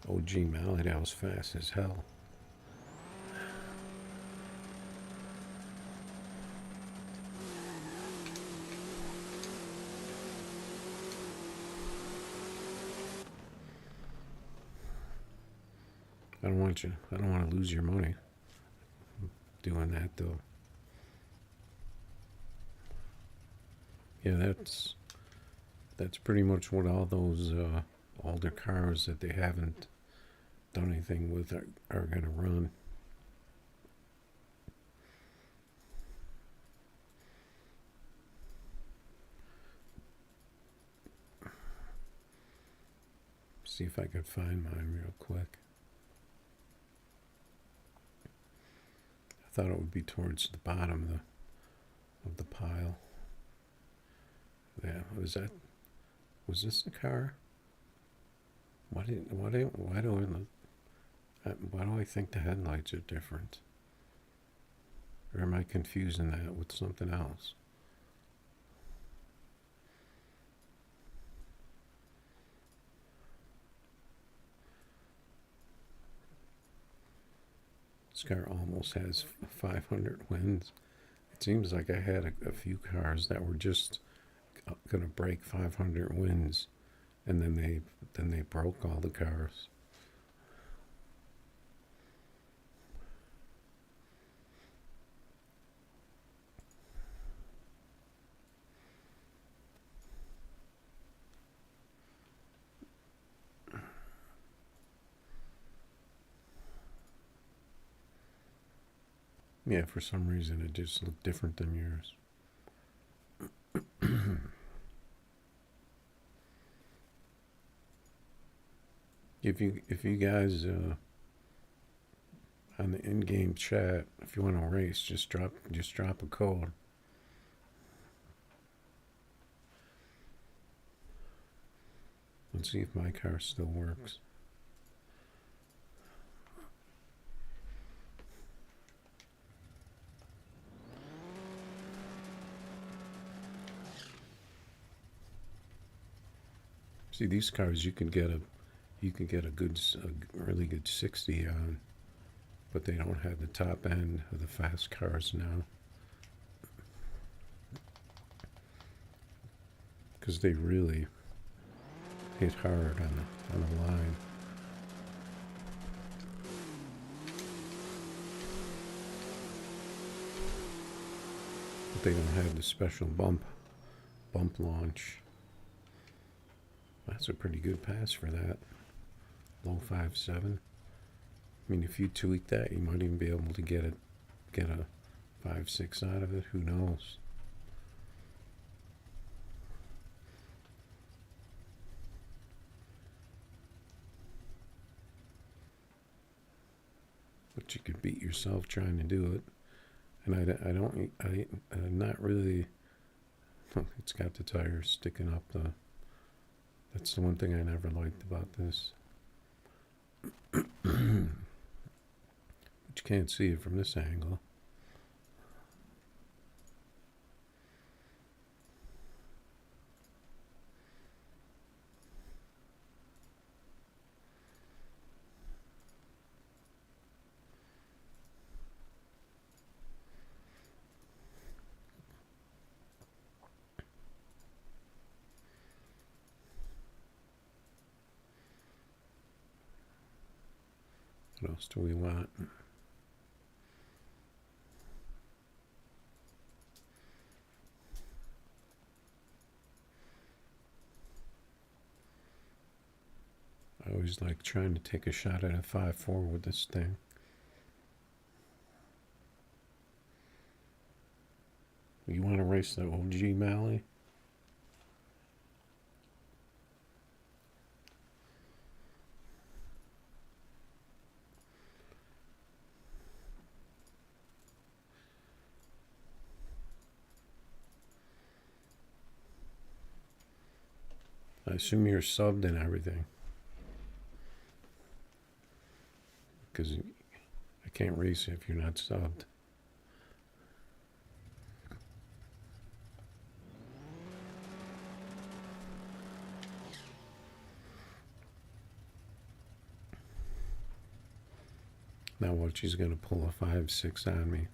OG Mally that was fast as hell. I don't want to lose your money doing that though. Yeah, that's pretty much what all those older cars that they haven't done anything with are going to run. See if I could find mine real quick. I thought it would be towards the bottom of the pile. Yeah, was this the car? Why do I think the headlights are different? Or am I confusing that with something else? This car almost has 500 wins. It seems like I had a few cars that were just going to break 500 wins, and then they broke all the cars. Yeah, for some reason it just looked different than yours. If you guys on the in-game chat, if you want to race, just drop a code. Let's see if my car still works. See, these cars you can get a really good 60 on, but they don't have the top end of the fast cars now, because they really hit hard on the line. But they don't have the special bump launch. That's a pretty good pass for that. Low 5.7. I mean, if you tweak that, you might even be able to get a 5.6 out of it. Who knows? But you could beat yourself trying to do it. And I'm not really. It's got the tires sticking up the. That's the one thing I never liked about this. But you can't see it from this angle. What else do we want? I always like trying to take a shot at a 5.4 with this thing. You want to race the OG Mally? I assume you're subbed and everything. Because I can't race if you're not subbed. Now what, she's going to pull a 5.6 on me.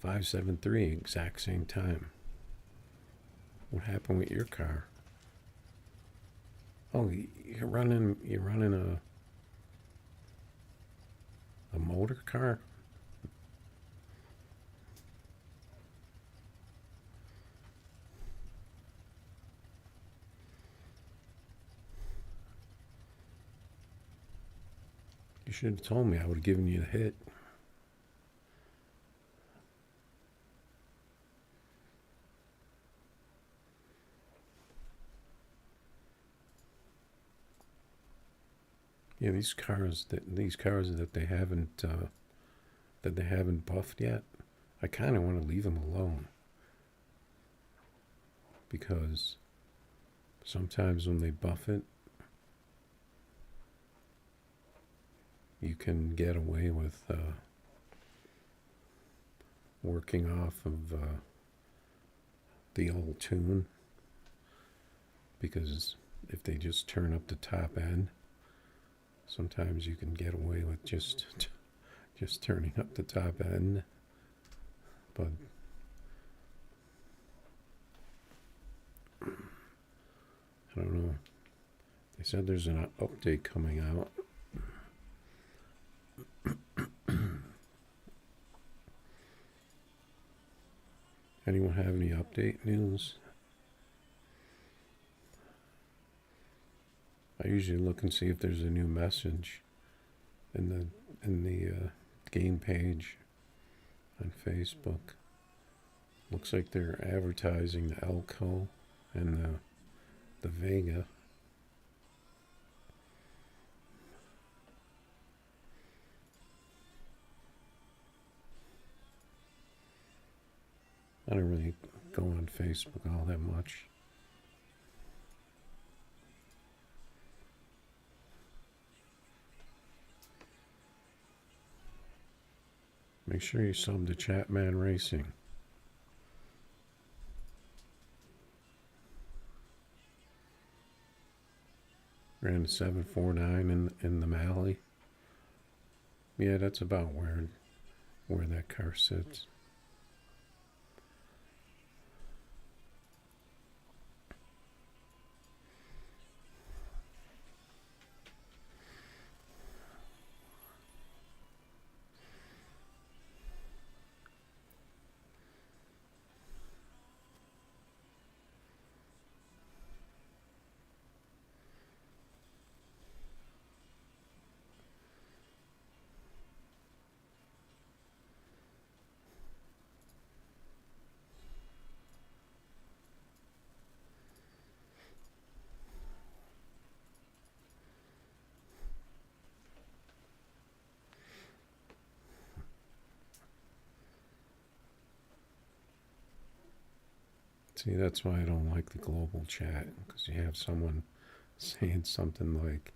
.573, exact same time. What happened with your car? Oh, you're running a motor car? You should have told me. I would have given you the hit. Yeah, these cars that they haven't buffed yet, I kind of want to leave them alone because sometimes when they buff it, you can get away with working off of the old tune, because if they just turn up the top end, sometimes you can get away with just turning up the top end. But I don't know. They said there's an update coming out. Anyone have any update news? I usually look and see if there's a new message in the game page on Facebook. Looks like they're advertising the Elko and the Vega. I don't really go on Facebook all that much. Make sure you sub to Chatman Racing. Ran 749 in the Mally. Yeah, that's about where that car sits. See, that's why I don't like the global chat, because you have someone saying something like,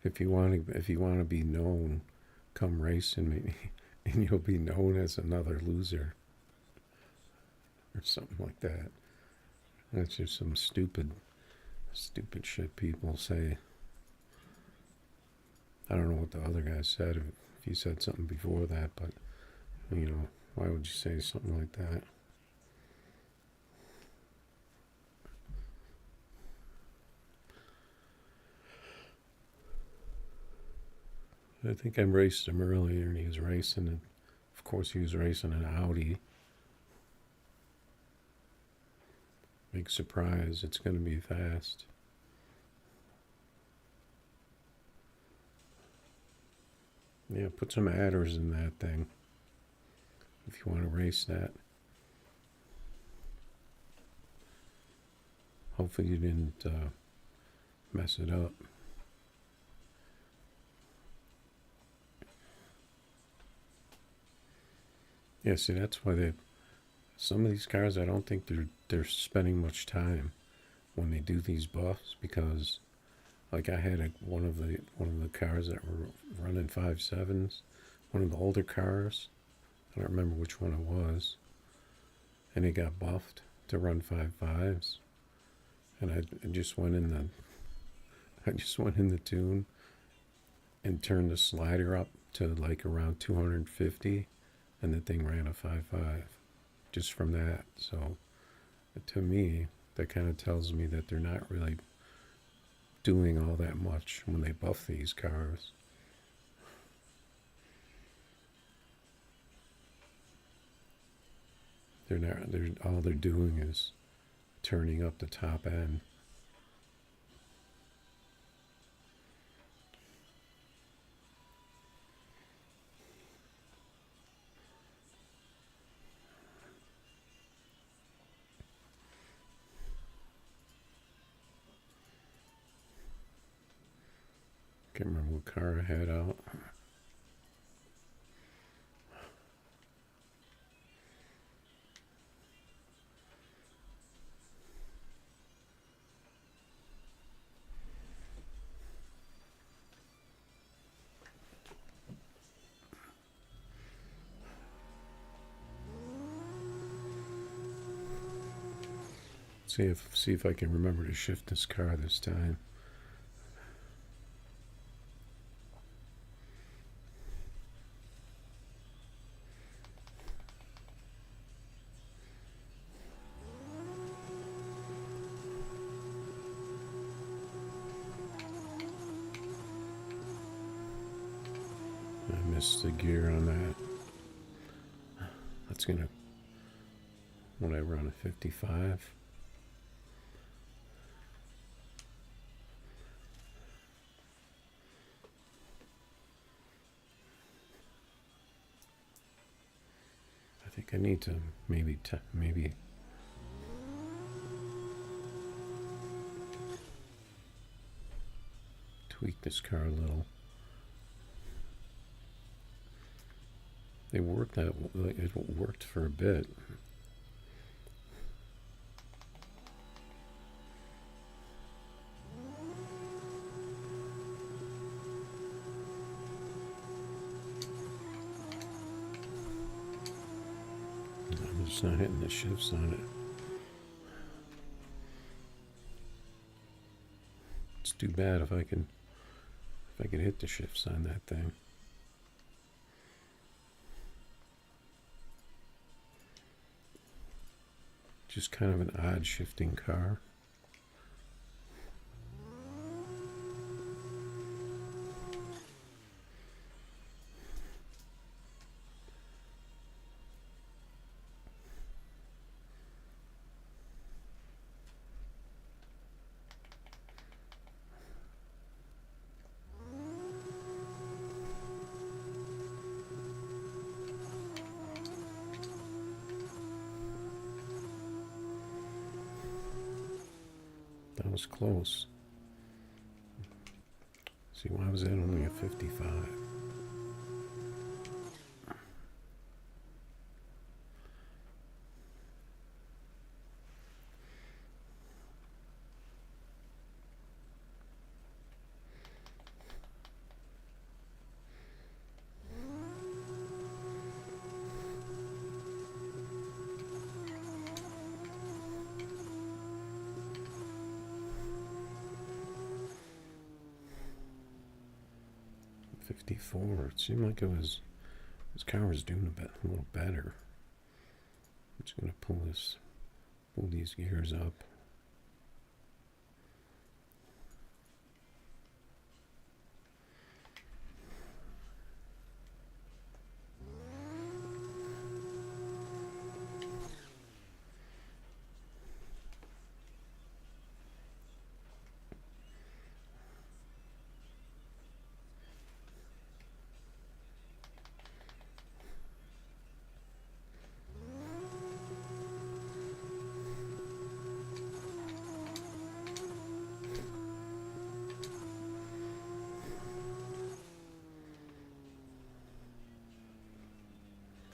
if you want to be known, come racing me, and you'll be known as another loser, or something like that. That's just some stupid shit people say. I don't know what the other guy said, if he said something before that, but, why would you say something like that? I think I raced him earlier, and he was racing, and of course he was racing an Audi. Big surprise, it's going to be fast. Yeah, put some adders in that thing if you want to race that. Hopefully you didn't mess it up. Yeah, see, that's why some of these cars, I don't think they're spending much time when they do these buffs, because like I had one of the cars that were running 5.7s, one of the older cars. I don't remember which one it was, and it got buffed to run 5.5s, and I just went in the tune and turned the slider up to like around 250, and the thing ran a 5.5 just from that. So to me, that kind of tells me that they're not really doing all that much when they buff these cars. All they're doing is turning up the top end. Can't remember what car I had out. See if I can remember to shift this car this time. I missed the gear on that. That's gonna, whatever, on a 55. I think I need to maybe tweak this car a little. It worked for a bit. I'm just not hitting the shifts on it. It's too bad if I can hit the shifts on that thing. Just kind of an odd shifting car. That was close. See, why was that only a 55? It seemed like this car was doing a little better. I'm just gonna pull these gears up.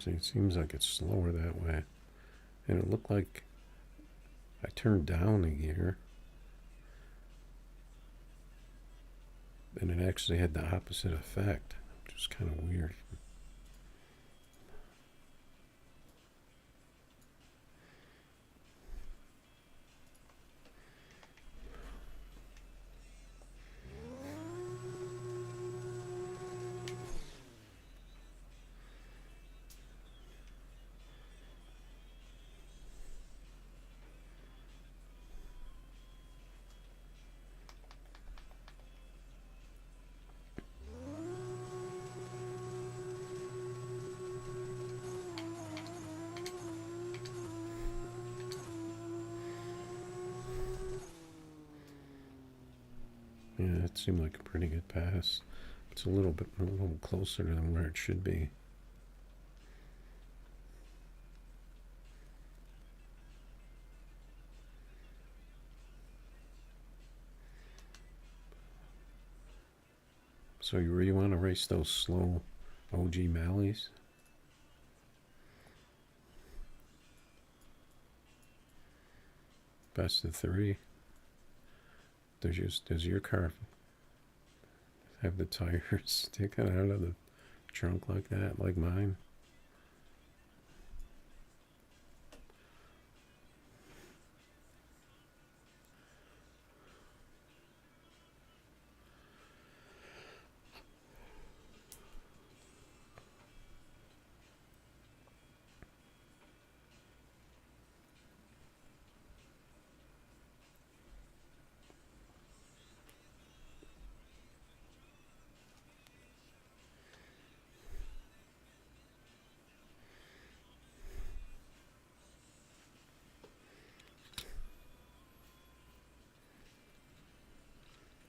See, it seems like it's slower that way. And it looked like I turned down the gear and it actually had the opposite effect, which is kind of weird. Yeah, that seemed like a pretty good pass. It's a little closer than where it should be. So you really want to race those slow OG Malleys? Best of three. Does your car have the tires sticking out of the trunk like that, like mine?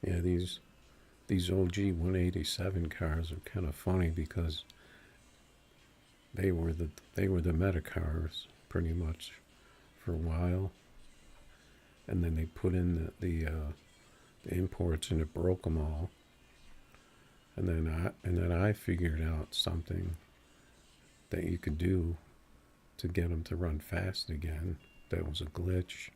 Yeah, these OG 187 cars are kind of funny because they were the meta cars pretty much for a while, and then they put in the imports and it broke them all. And then I figured out something that you could do to get them to run fast again. That was a glitch.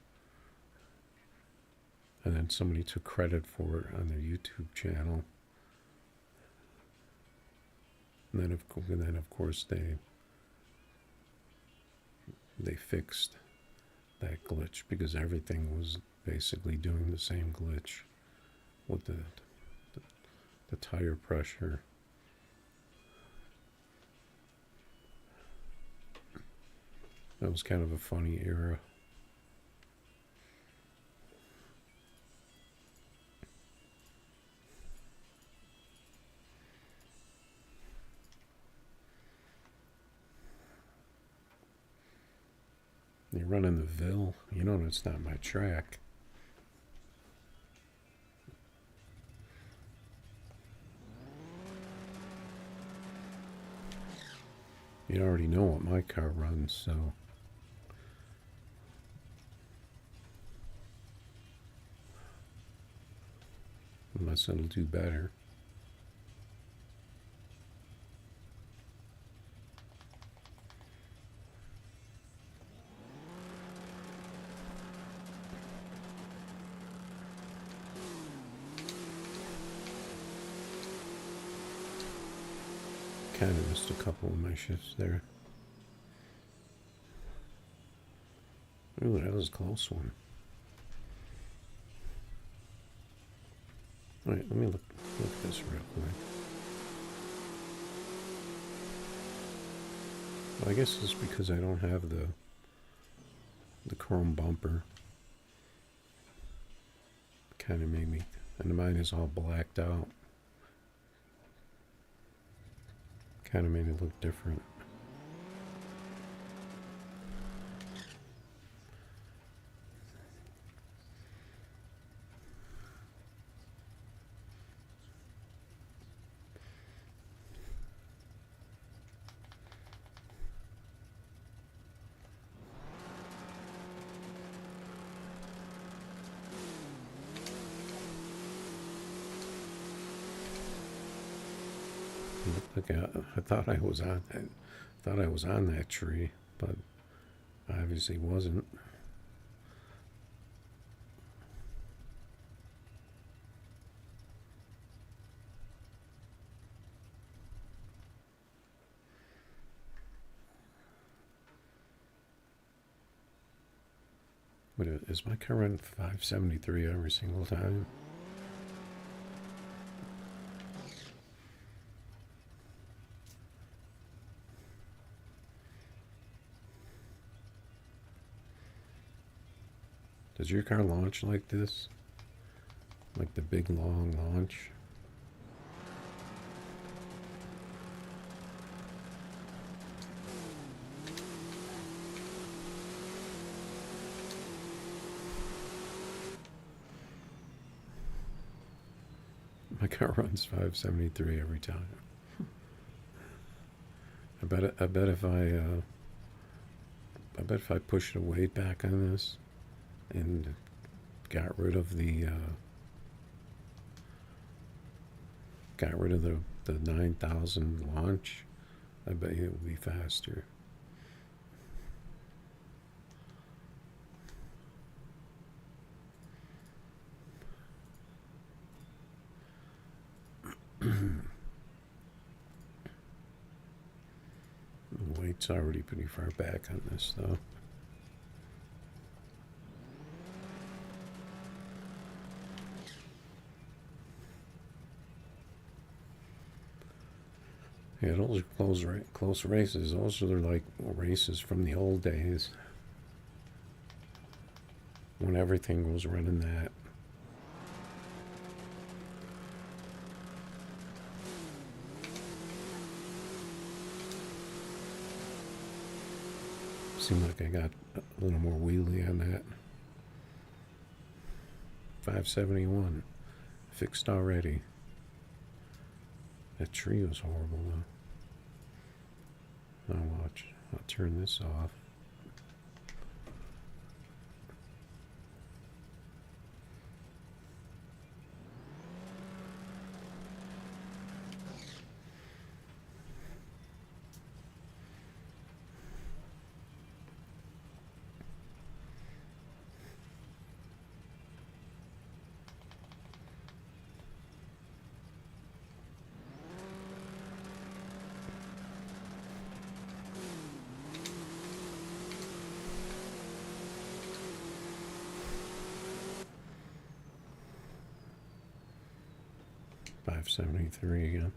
And then somebody took credit for it on their YouTube channel. And then of course they fixed that glitch because everything was basically doing the same glitch with the tire pressure. That was kind of a funny era. You're running the Ville. You know it's not my track. You already know what my car runs, so unless it'll do better. Kind of missed a couple of my shifts there. Ooh, that was a close one. Alright, let me look at this real quick. Well, I guess it's because I don't have the chrome bumper. Kind of made me, and mine is all blacked out. Kind of made it look different. Look, I thought I was on that tree, but I obviously wasn't. But is my car running 573 every single time? Does your car launch like this? Like the big long launch? My car runs 573 every time. I bet if I pushed the weight back on this and got rid of the got rid of the 9,000 launch, I bet you it would be faster. The weight's already pretty far back on this, though. Yeah, those are close races. Those are like races from the old days when everything was running that. Seemed like I got a little more wheelie on that. 571. Fixed already. That tree was horrible, though. Now watch. I'll turn this off. $573 again.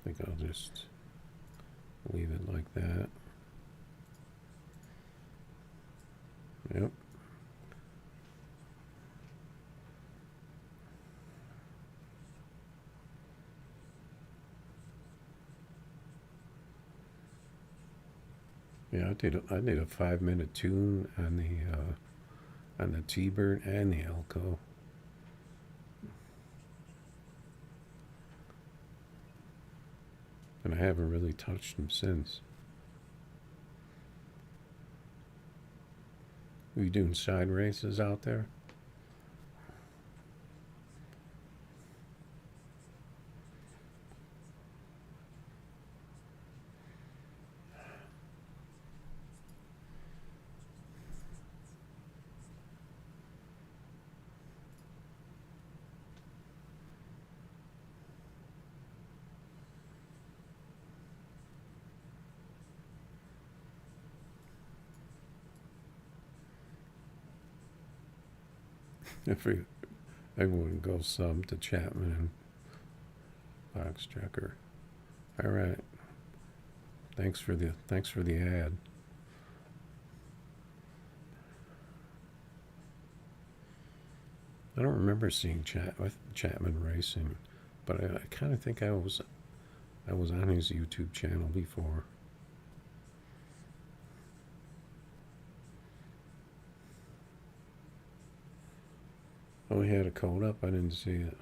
I think I'll just leave it like that. Yep. Yeah, I did a 5-minute tune on the T-Bird and the Elko. And I haven't really touched them since. Are you doing side races out there? Everyone go sub to Chapman and Foxtrucker. All right. Thanks for the ad. I don't remember seeing Chapman racing, but I kind of think I was on his YouTube channel before. Oh, he had a code up? I didn't see it.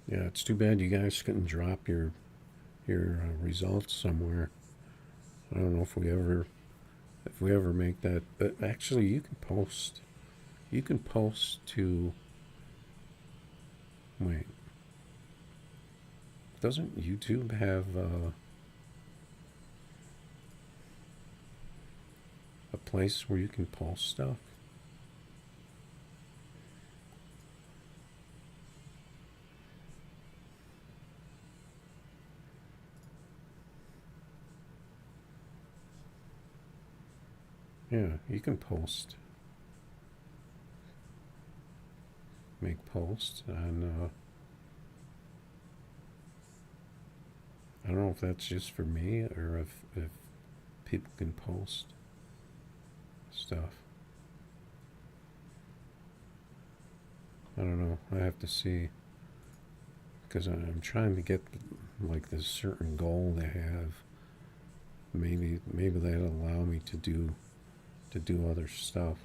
Yeah, it's too bad you guys couldn't drop your results somewhere. I don't know if we ever make that. But actually, you can post. You can post to. Wait. Doesn't YouTube have a place where you can post stuff? Yeah, you can post. make posts on. I don't know if that's just for me or if people can post stuff. I don't know. I have to see, because I'm trying to get like this certain goal they have. Maybe that'll allow me to do other stuff.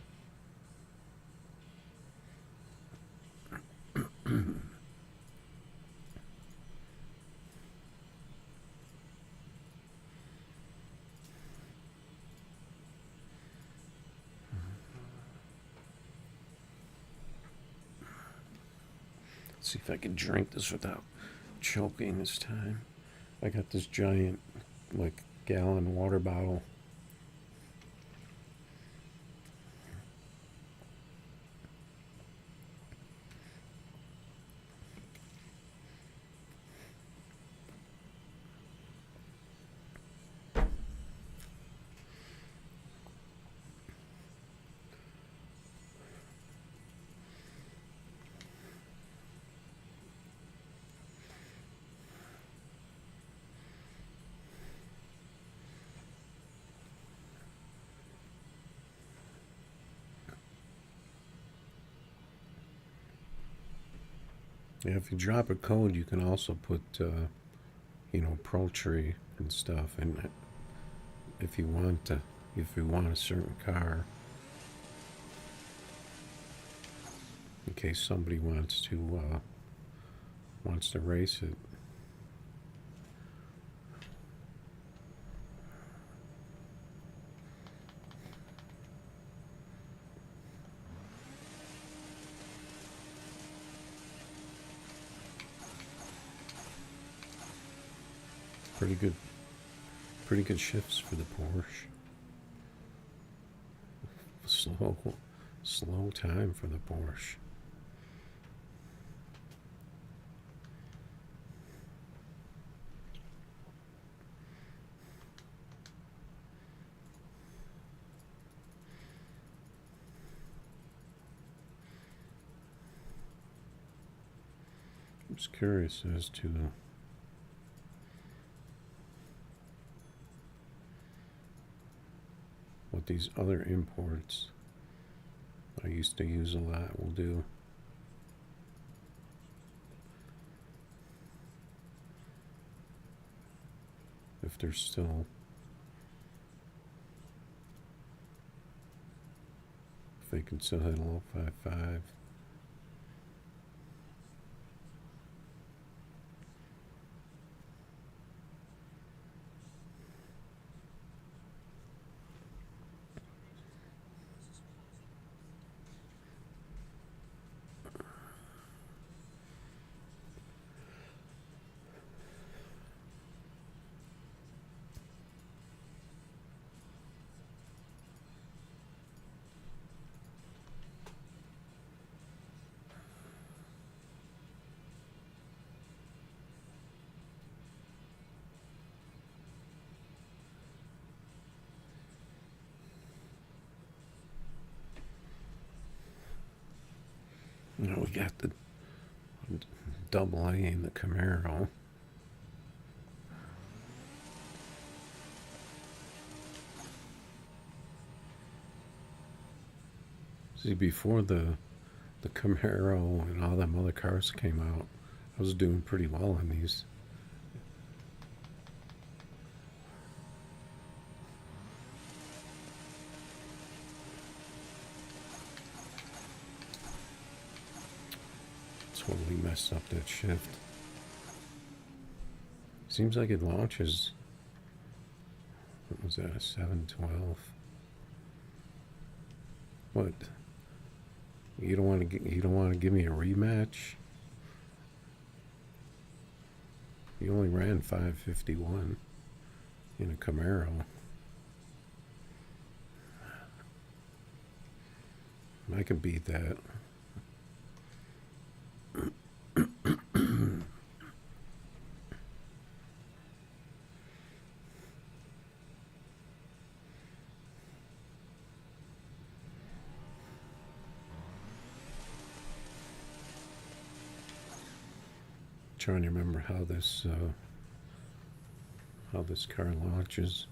Let's see if I can drink this without choking this time. I got this giant, like, gallon water bottle. Yeah, if you drop a code, you can also put, Pro Tree and stuff. And if you want a certain car, in case somebody wants to race it. Pretty good shifts for the Porsche. Slow time for the Porsche. I'm just curious as to what these other imports I used to use a lot will do. If they're still if they can still hit a low 5.5. We got the double A in the Camaro. See, before the Camaro and all them other cars came out, I was doing pretty well on these. Totally messed up that shift. Seems like it launches. What was that? A 712. What? You don't want to give me a rematch? You only ran 551 in a Camaro. I can beat that. Trying to remember how this car launches.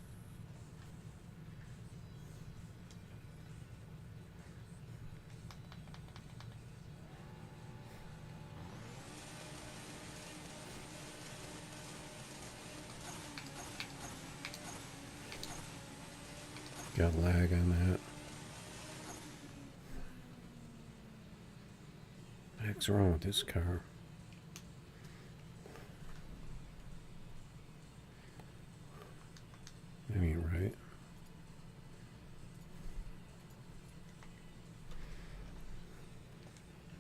Got lag on that. What the heck's wrong with this car? That ain't right.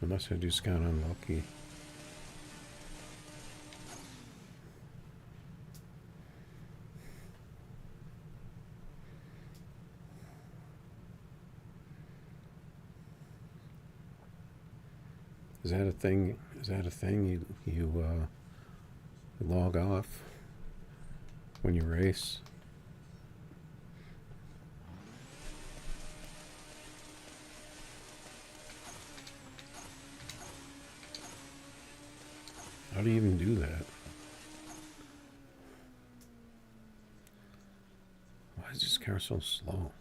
Unless I just got unlucky. Is that a thing? Is that a thing you log off when you race? How do you even do that? Why is this car so slow?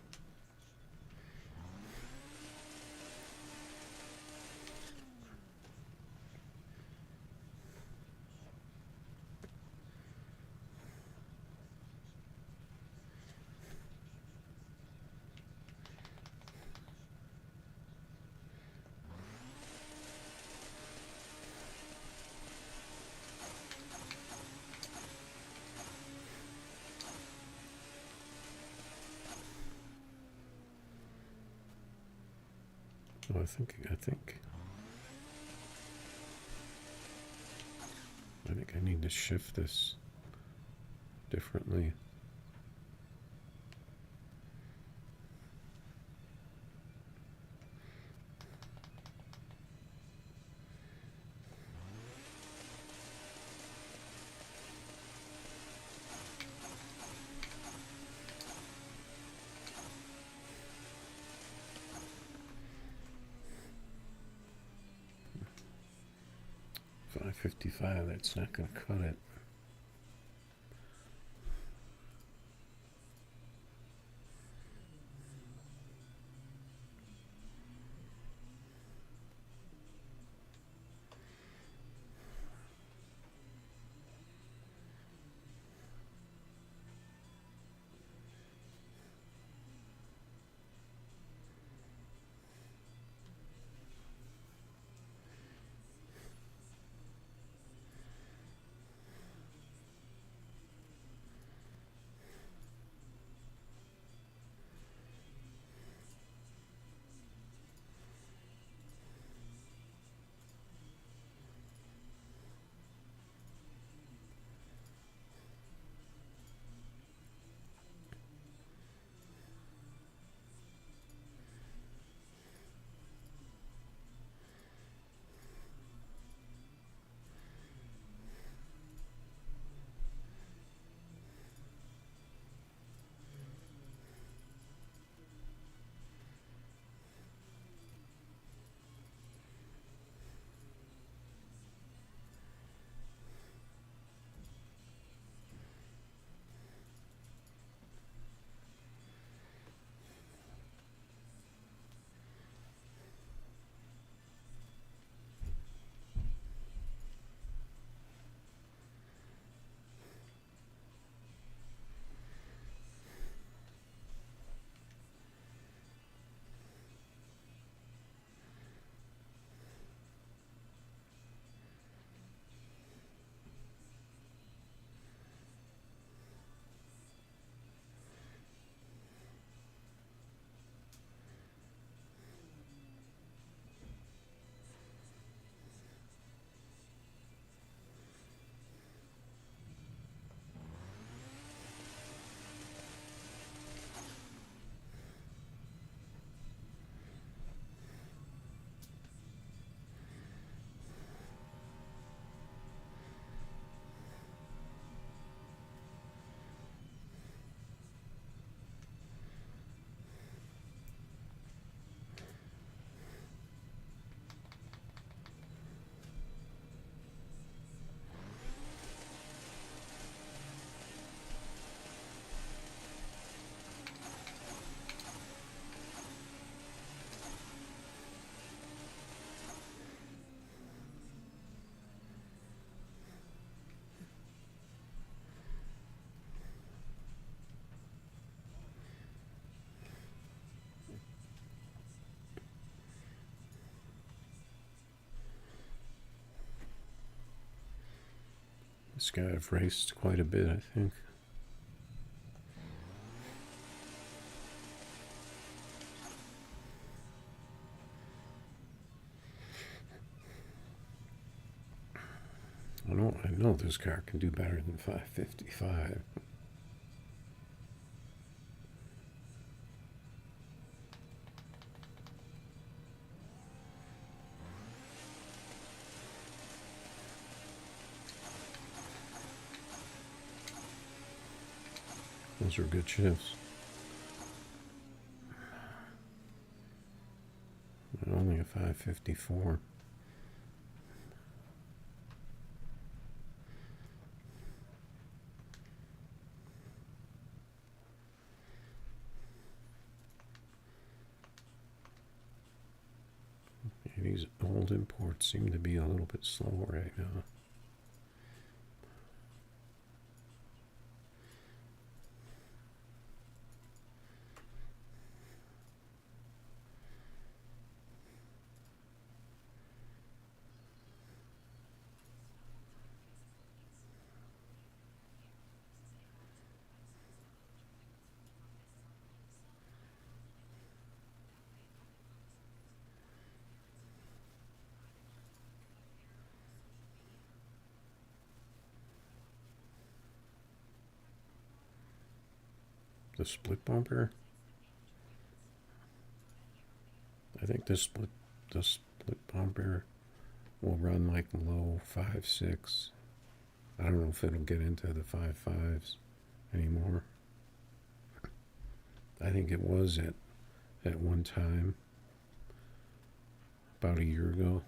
Oh, I think I need to shift this differently. $5.55, that's not going to cut it. This guy I've raced quite a bit, I think. I know this car can do better than 555. Those are good shifts. Only a 554. These old imports seem to be a little bit slow right now. The split bumper? I think the split bumper will run like low 5.6. I don't know if it'll get into the 5.5s anymore. I think it was at one time, about a year ago.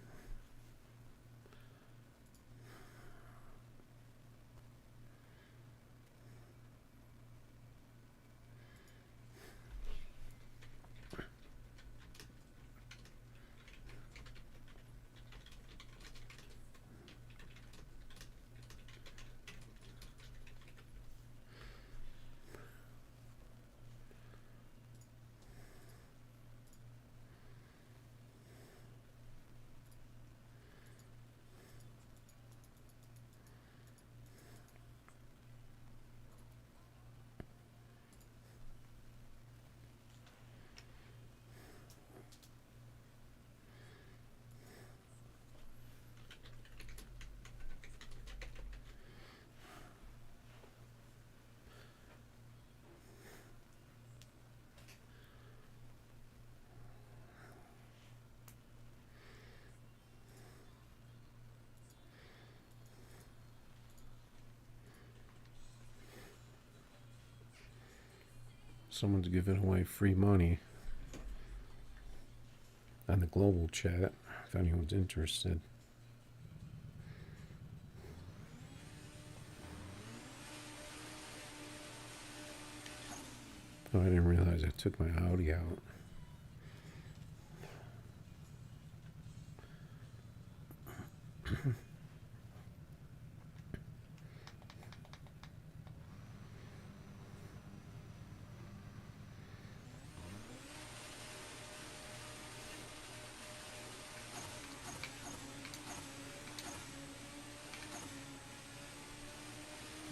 Someone's giving away free money on the global chat if anyone's interested. Oh, I didn't realize I took my Audi out.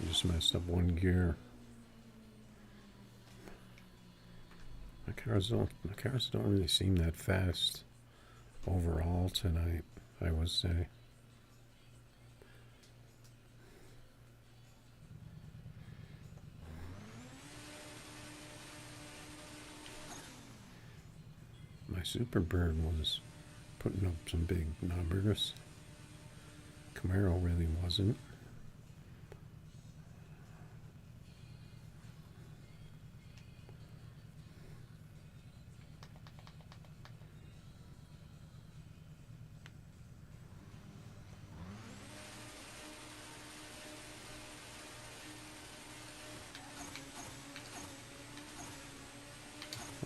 Just messed up one gear. The cars don't really seem that fast overall tonight, I would say. My Superbird was putting up some big numbers. Camaro really wasn't.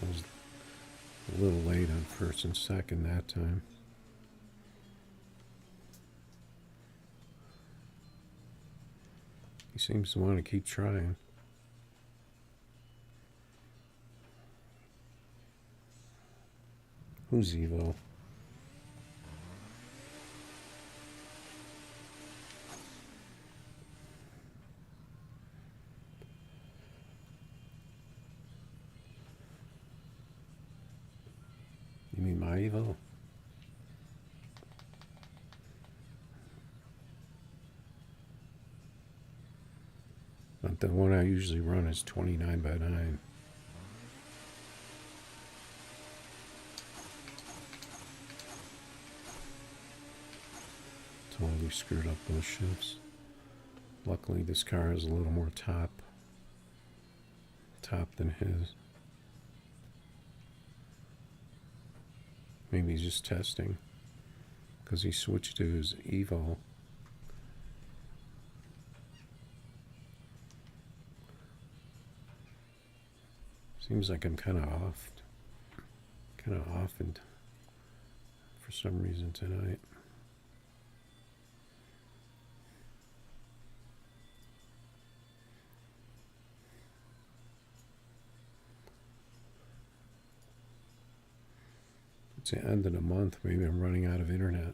I was a little late on first and second that time. He seems to want to keep trying. Who's Evo? Evo. But the one I usually run is 29 by 9. Totally screwed up those shifts. Luckily this car is a little more top than his. Maybe he's just testing, because he switched to his Evo. Seems like I'm kind of off and for some reason tonight. It's the end of the month. Maybe I'm running out of internet.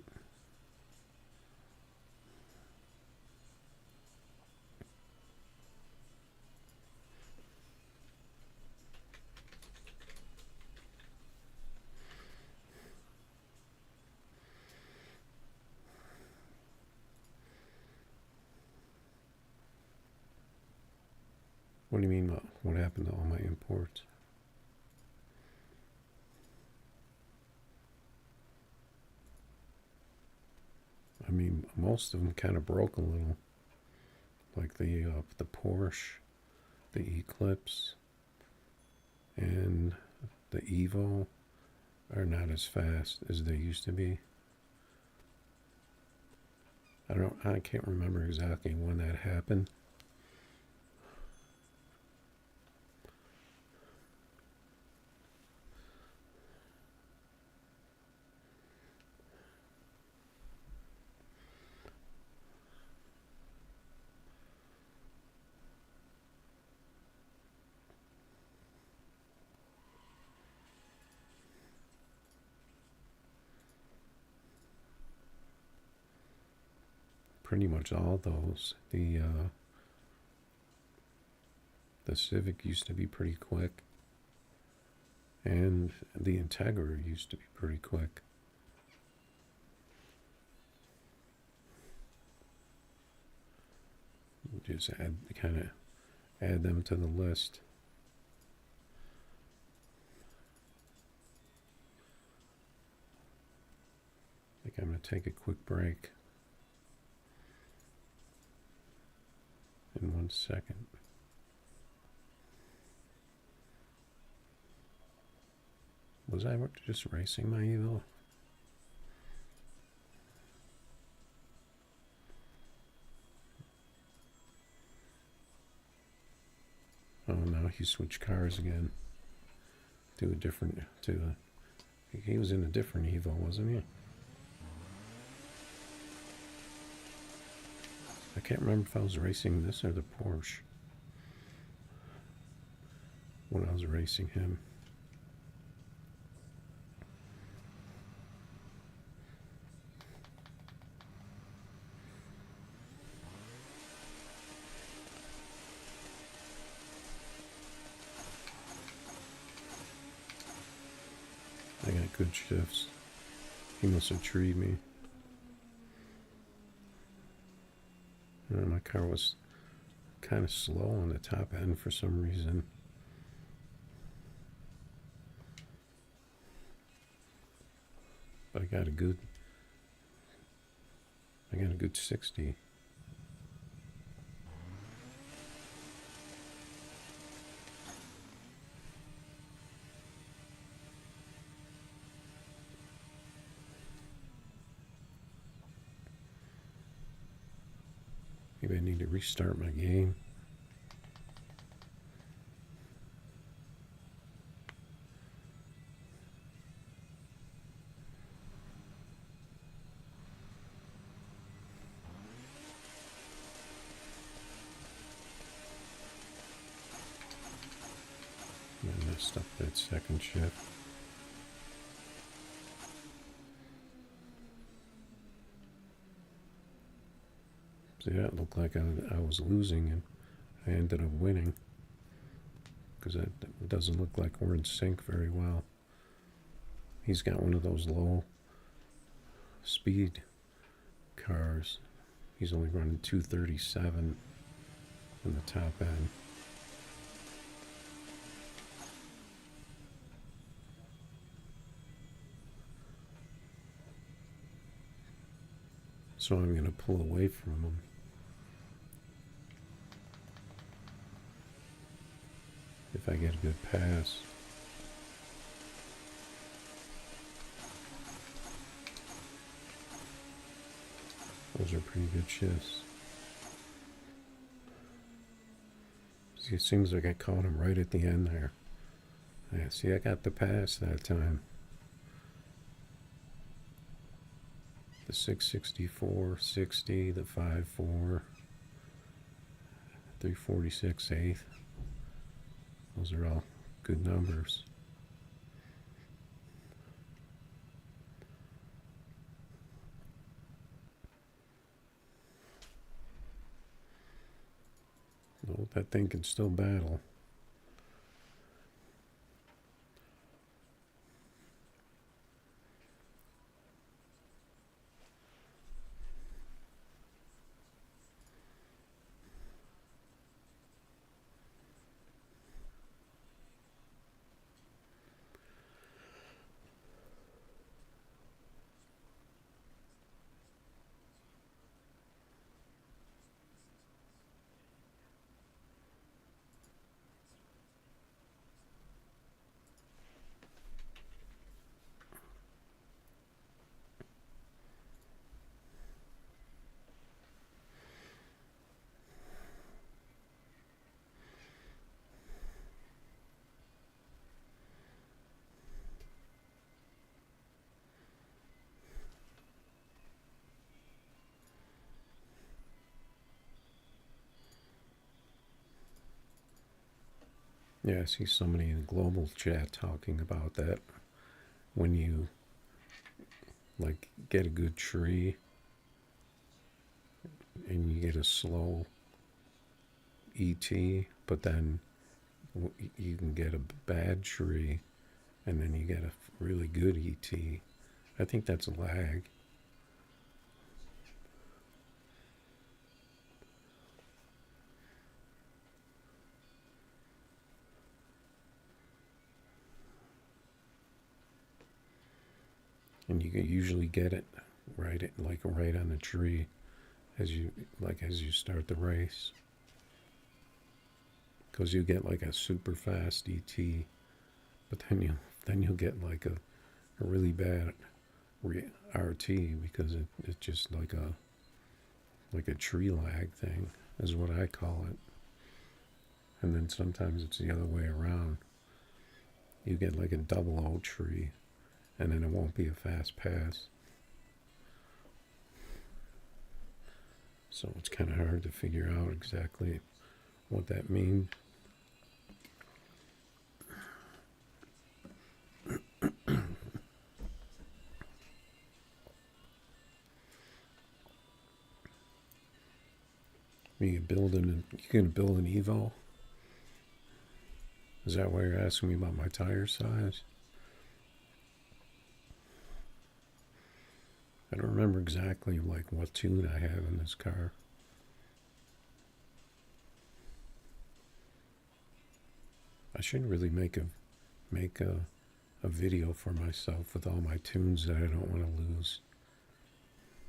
What do you mean, what happened to all my imports? I mean, most of them kind of broke a little, like the Porsche, the Eclipse, and the Evo are not as fast as they used to be. I can't remember exactly when that happened. Pretty much all those. The Civic used to be pretty quick, and the Integra used to be pretty quick. Just add them to the list. I think I'm going to take a quick break in 1 second. Was I just racing my Evo? Oh no, he switched cars again. He was in a different Evo, wasn't he? I can't remember if I was racing this or the Porsche when I was racing him. I got good shifts. He must have treed me. My car was kind of slow on the top end for some reason. But I got a good 60. Maybe I need to restart my game. I messed up that second shift. See, that looked like I was losing, and I ended up winning, because that doesn't look like we're in sync very well. He's got one of those low speed cars. He's only running 237 in the top end. So I'm going to pull away from him. If I get a good pass. Those are pretty good shifts. See, it seems like I caught him right at the end there. Yeah, see, I got the pass that time. The 664, 60, the 54, 346, 8th. Those are all good numbers. Oh, that thing can still battle. Yeah, I see somebody in the global chat talking about that. When you like get a good tree and you get a slow ET, but then you can get a bad tree and then you get a really good ET. I think that's a lag. And you can usually get it right on the tree as you start the race, because you get like a super fast ET, but then you'll get like a really bad RT because it's just like a tree lag thing is what I call it. And then sometimes it's the other way around. You get like a double O tree and then it won't be a fast pass. So it's kind of hard to figure out exactly what that means. You can build an Evo. Is that why you're asking me about my tire size? I don't remember exactly like what tune I have in this car. I should really make a video for myself with all my tunes that I don't want to lose,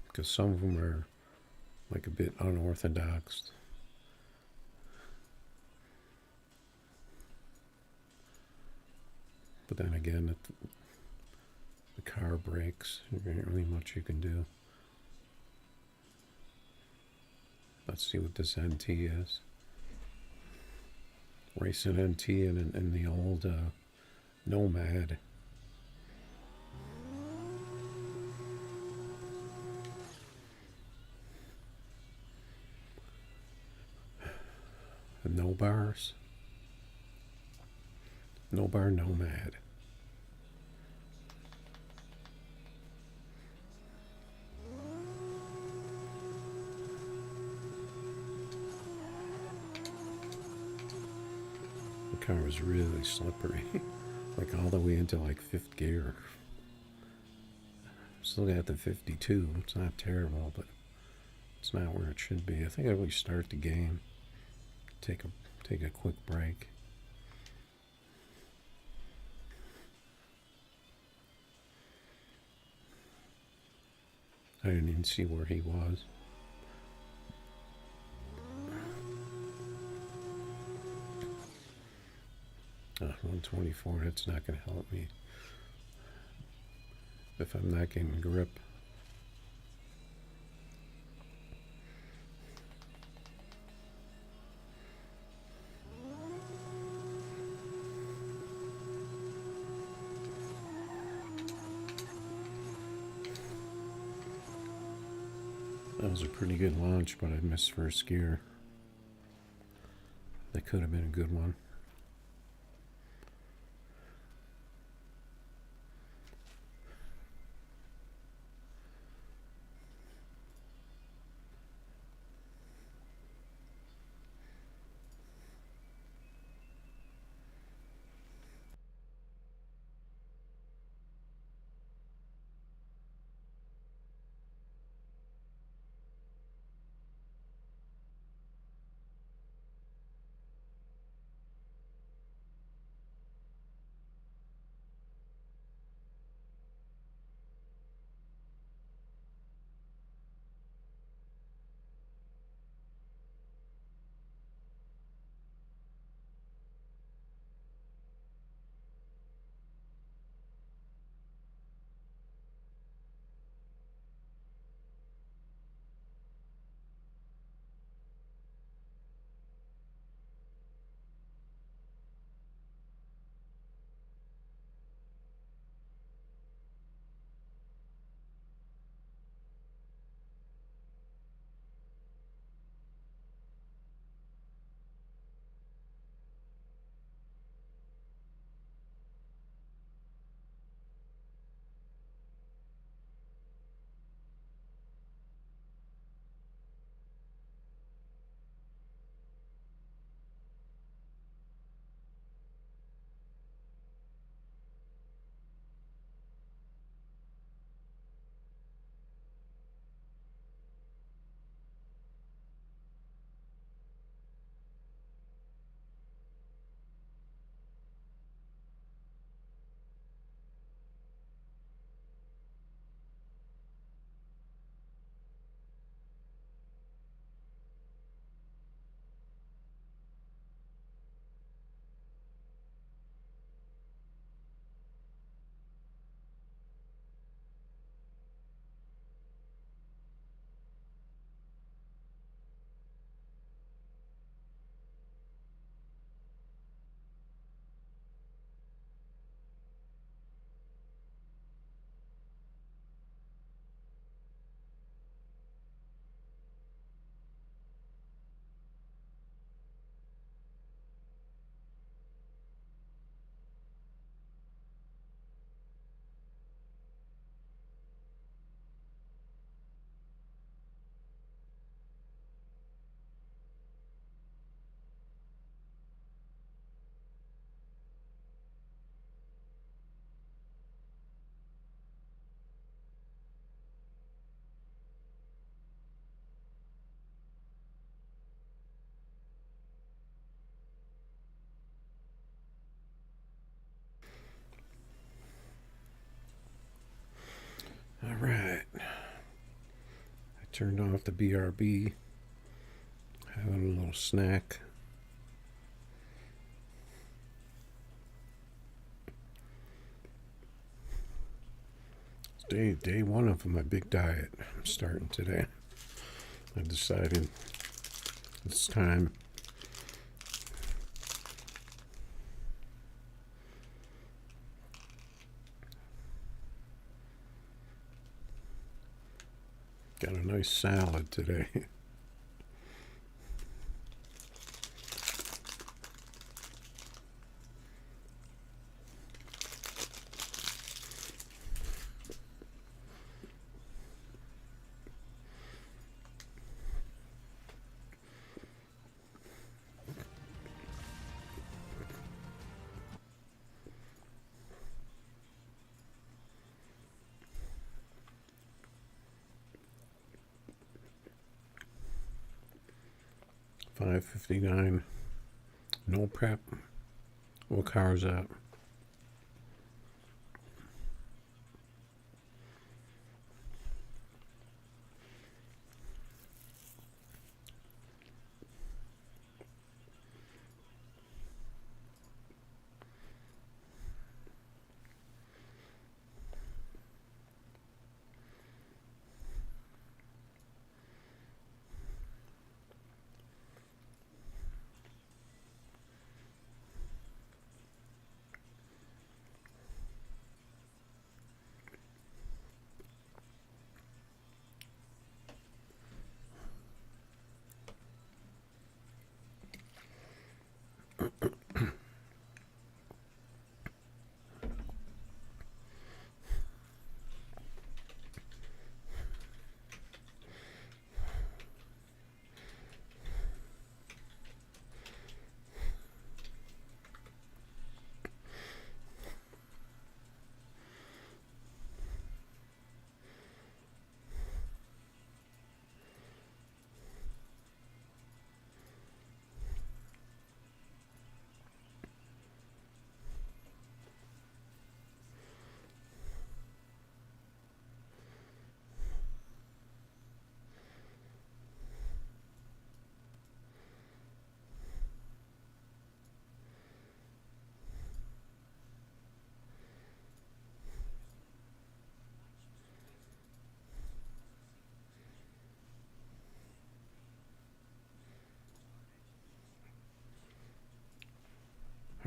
because some of them are like a bit unorthodox. But then again, the car breaks. There ain't really much you can do. Let's see what this NT is. Racing NT in the old Nomad. The no bars. No bar Nomad. The car was really slippery, like all the way into like fifth gear. Still got the 52. It's not terrible, but it's not where it should be. I think I would start the game. Take a quick break. I didn't even see where he was. 124, that's not going to help me if I'm not getting grip. That was a pretty good launch, but I missed first gear. That could have been a good one. All right. I turned off the BRB. Having a little snack. Day one of my big diet. I'm starting today. I decided it's time. Got a nice salad today. 5:59. No prep. What car is that?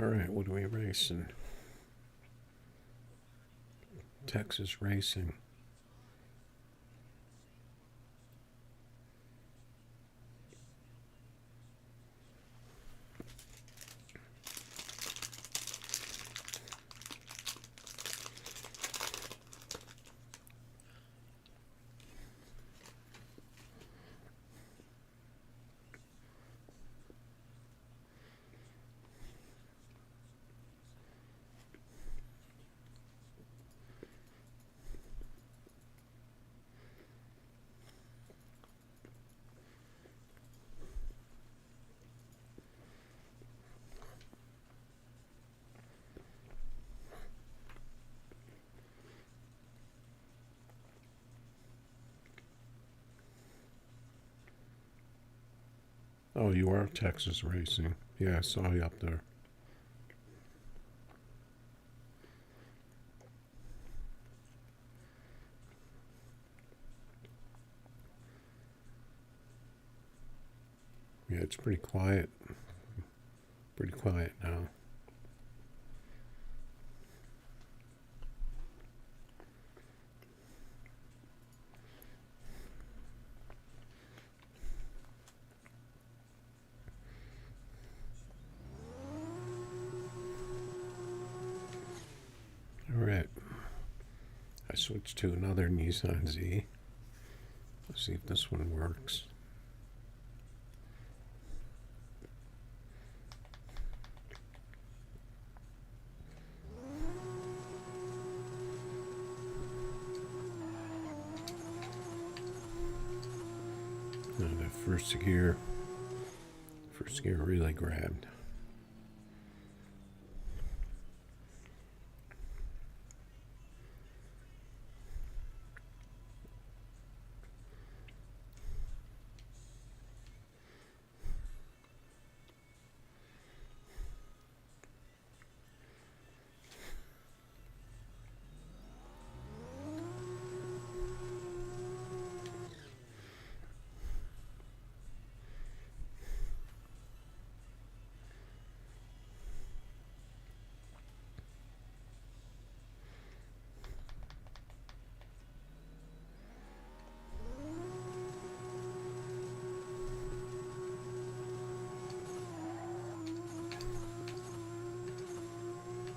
All right, what are we racing? Texas Racing. Oh, you are Texas Racing. Yeah, I saw you up there. Yeah, it's pretty quiet. Pretty quiet now. All right. I switched to another Nissan Z. Let's see if this one works. The first gear really grabbed.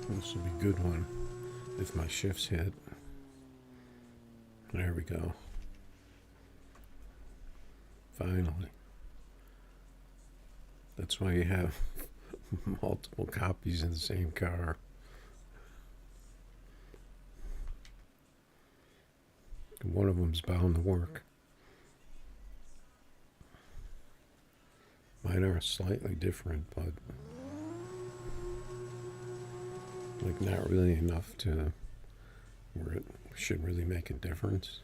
This will be a good one if my shifts hit. There we go. Finally. That's why you have multiple copies in the same car. One of them's bound to work. mine are slightly different, but like not really enough to where it should really make a difference.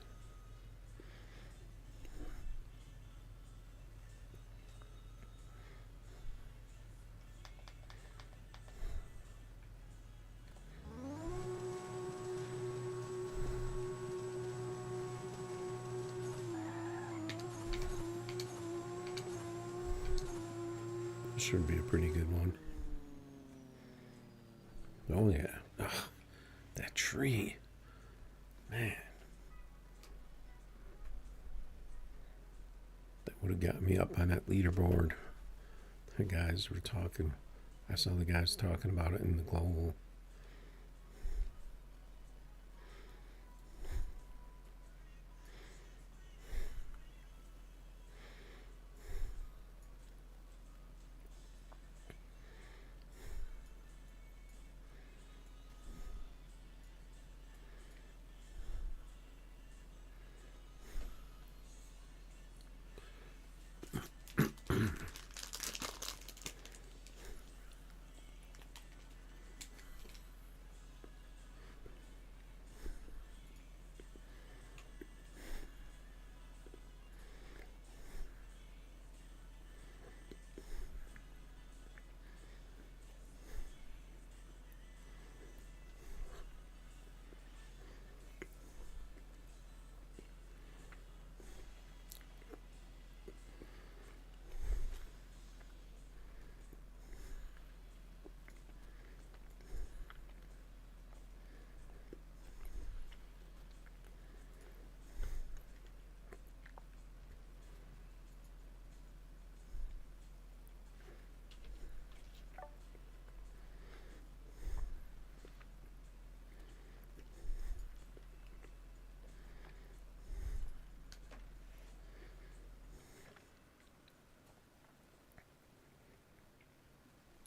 This should be a pretty good one. Oh yeah. Ugh, that tree. Man. That would have got me up on that leaderboard. The guys were talking. I saw the guys talking about it in the global.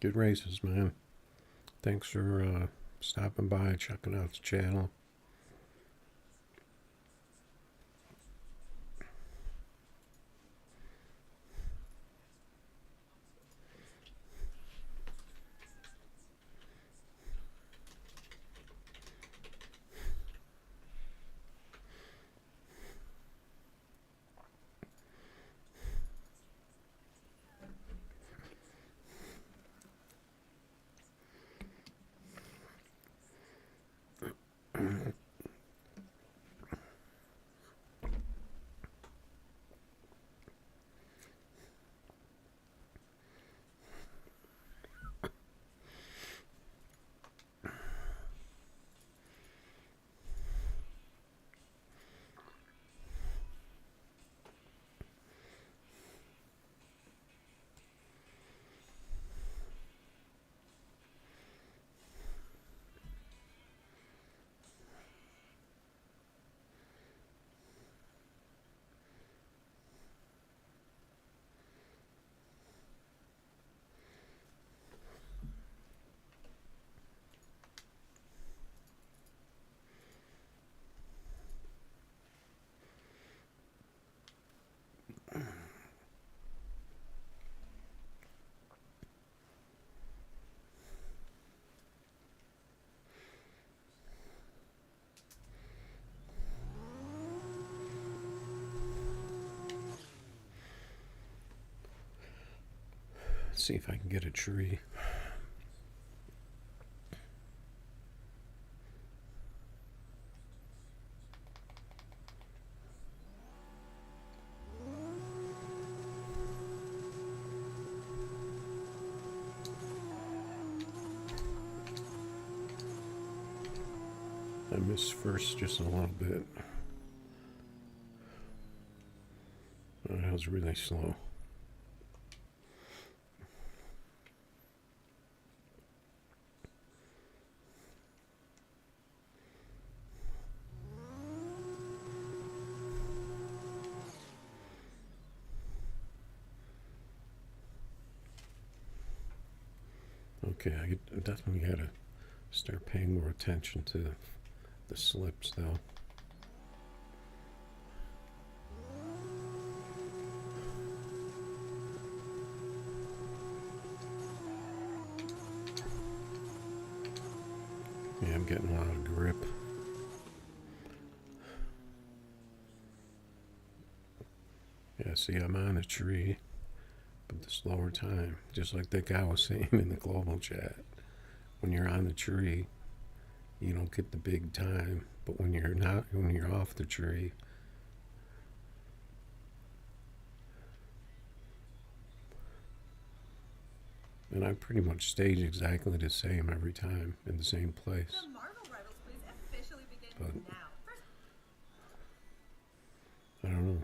Good races, man. Thanks for stopping by, checking out the channel. Let's see if I can get a tree. I missed first just a little bit. That was really slow. Okay, I definitely got to start paying more attention to the slips, though. I'm getting a lot of grip. Yeah, see, I'm on a tree, but the slower time, just like that guy was saying in the global chat, when you're on the tree, you don't get the big time, but when you're off the tree, and I pretty much stage exactly the same every time in the same place. But I don't know.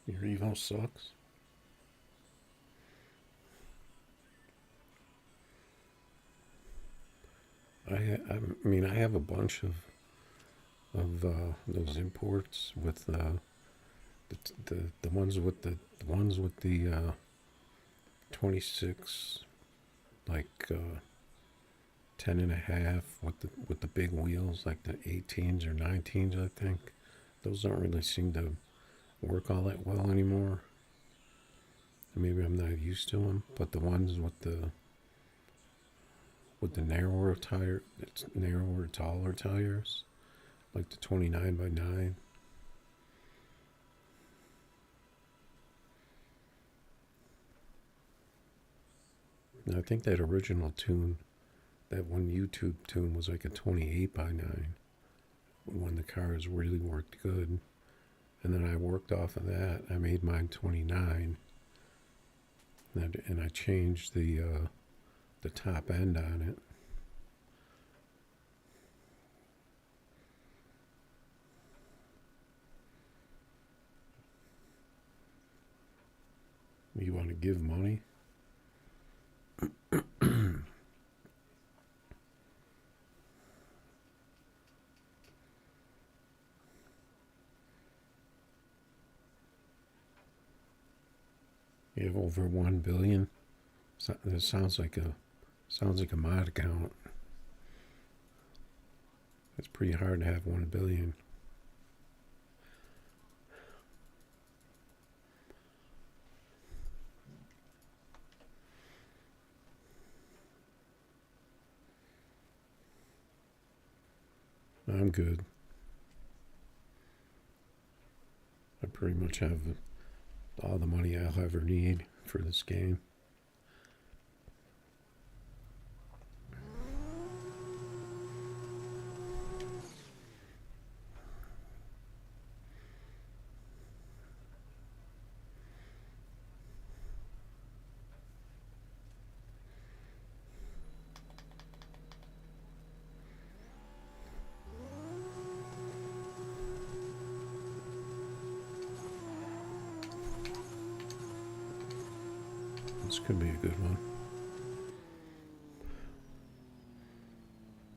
Your Evo sucks. I mean, I have a bunch of those imports with the ones with the ones with the 26 like 10 and a half with the big wheels like the 18s or 19s, I think. Those don't really seem to work all that well anymore. Maybe I'm not used to them, but the ones with the narrower tire, it's narrower, taller tires, like the 29 by 9. And I think that original tune, that one YouTube tune, was like a 28 by 9 when the cars really worked good. And then I worked off of that. I made mine 29, and I changed the top end on it. You want to give money? You have over 1 billion. That sounds like a mod account. It's pretty hard to have 1 billion. I'm good. I pretty much have all the money I'll ever need for this game. This could be a good one.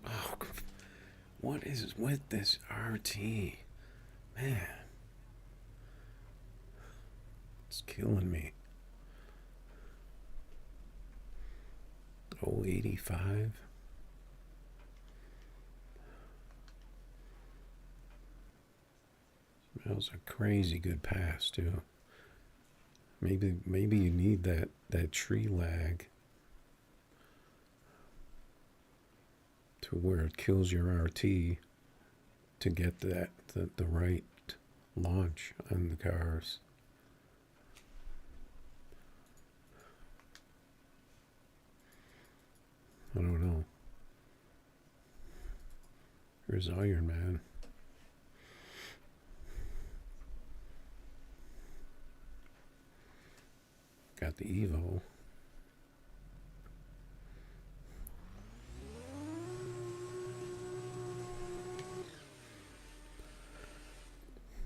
Oh, what is with this RT? Man, it's killing me. 085. That was a crazy good pass too. Maybe you need that tree lag to where it kills your RT to get the right launch on the cars. I don't know. Here's Iron Man. got the Evo.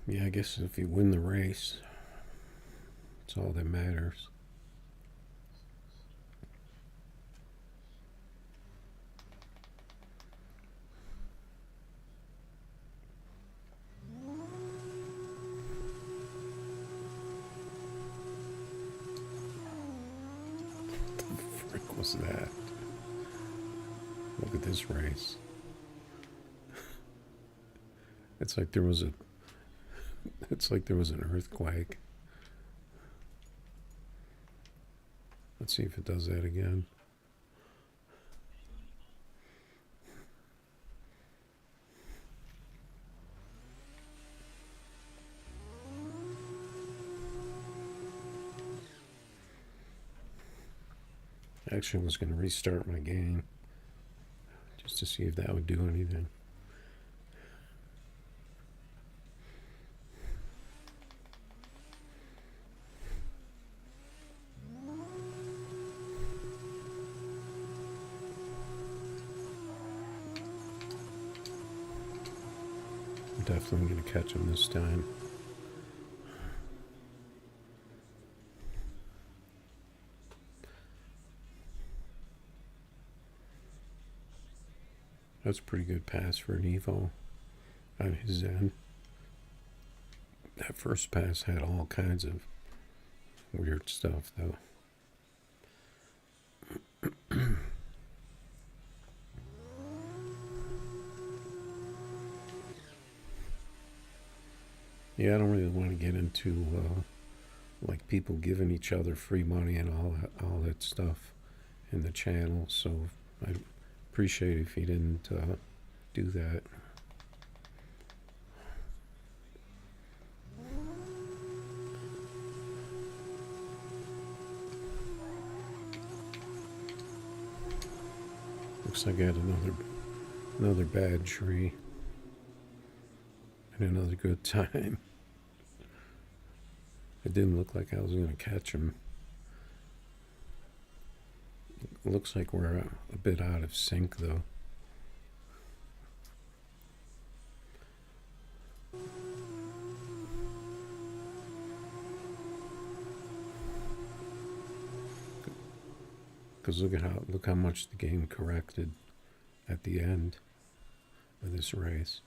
Yeah, I guess if you win the race, it's all that matters. What the frick was that? Look at this race. It's like there was a. It's like there was an earthquake. Let's see if it does that again. Actually, I was going to restart my game just to see if that would do anything. I'm definitely going to catch him this time. That's a pretty good pass for an Evo on his end. That first pass had all kinds of weird stuff, though. Yeah, I don't really want to get into like people giving each other free money and all that stuff in the channel. So I appreciate if you didn't do that. Looks like I had another bad tree and another good time. It didn't look like I was going to catch him. It looks like we're a bit out of sync, though. Because look how much the game corrected at the end of this race.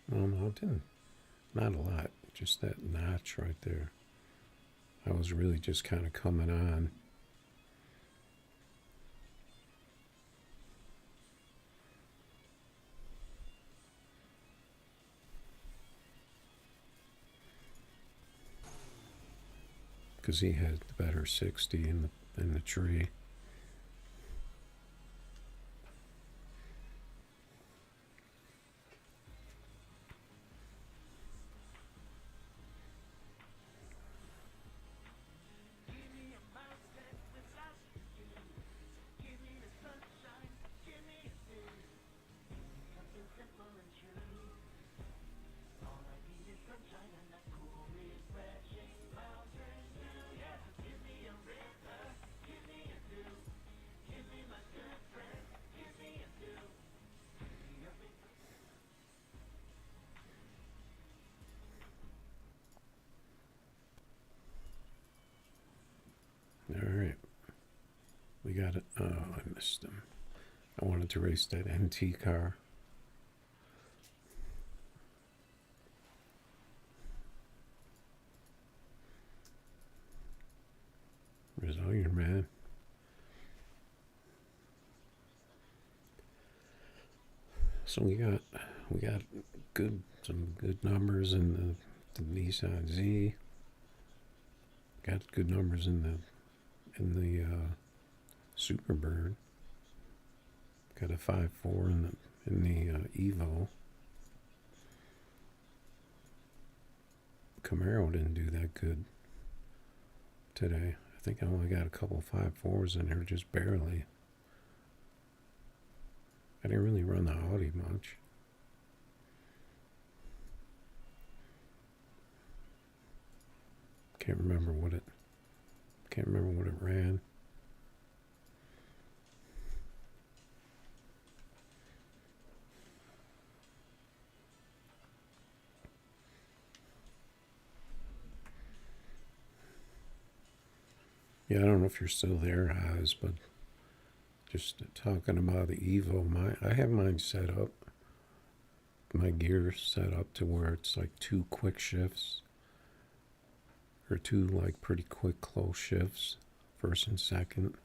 Well, no, it didn't. Not a lot. Just that notch right there. I was really just kind of coming on. Because he had the better 60 in the tree. Alright. We got it. Oh, I missed him. I wanted to race that NT car. Where's all your man? So we got some good numbers in the Nissan Z. Got good numbers in the Superbird. Got a 5.4 in the Evo. Camaro didn't do that good today. I think I only got a couple 5.4s in there, just barely. I didn't really run the Audi much. Can't remember what it ran. Yeah, I don't know if you're still there, Oz, but just talking about the Evo, I have mine set up. My gear set up to where it's like 2 quick shifts, or 2 like pretty quick close shifts, first and second.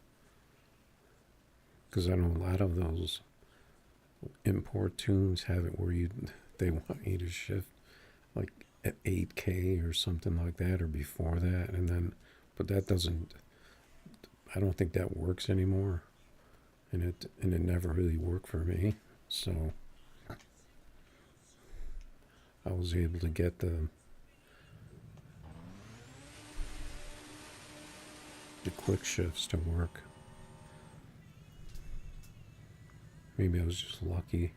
Because I know a lot of those import tunes have it where they want you to shift like at 8K or something like that, or before that, and then, but that doesn't. I don't think that works anymore, and it never really worked for me. So I was able to get the quick shifts to work. Maybe I was just lucky.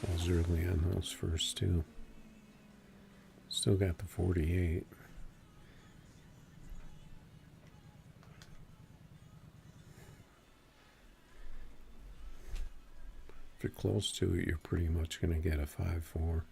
I was early on those first 2. Still got the 48. If you're close to it, you're pretty much going to get a 5.4.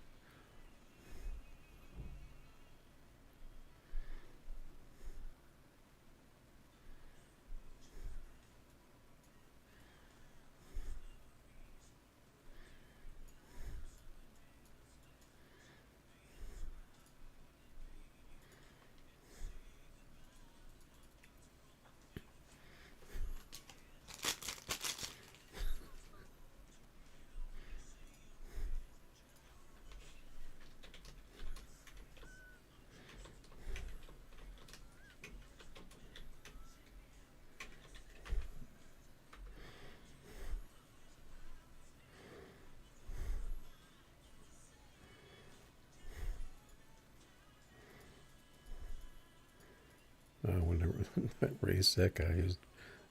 When that race, that guy,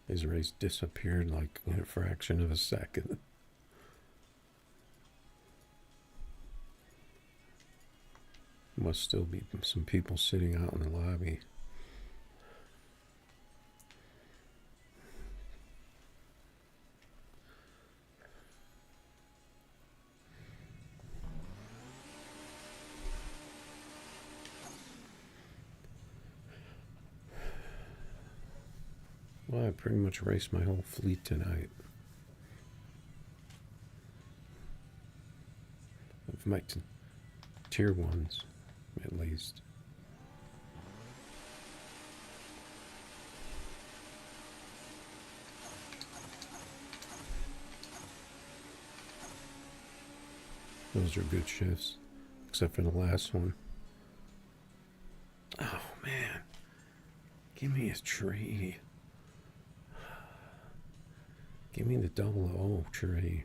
his race disappeared like in a fraction of a second. Must still be some people sitting out in the lobby. Well, I pretty much raced my whole fleet tonight. Of my tier 1s, at least. Those are good shifts, except for the last one. Oh man, give me a tree. Give me the 00 tree.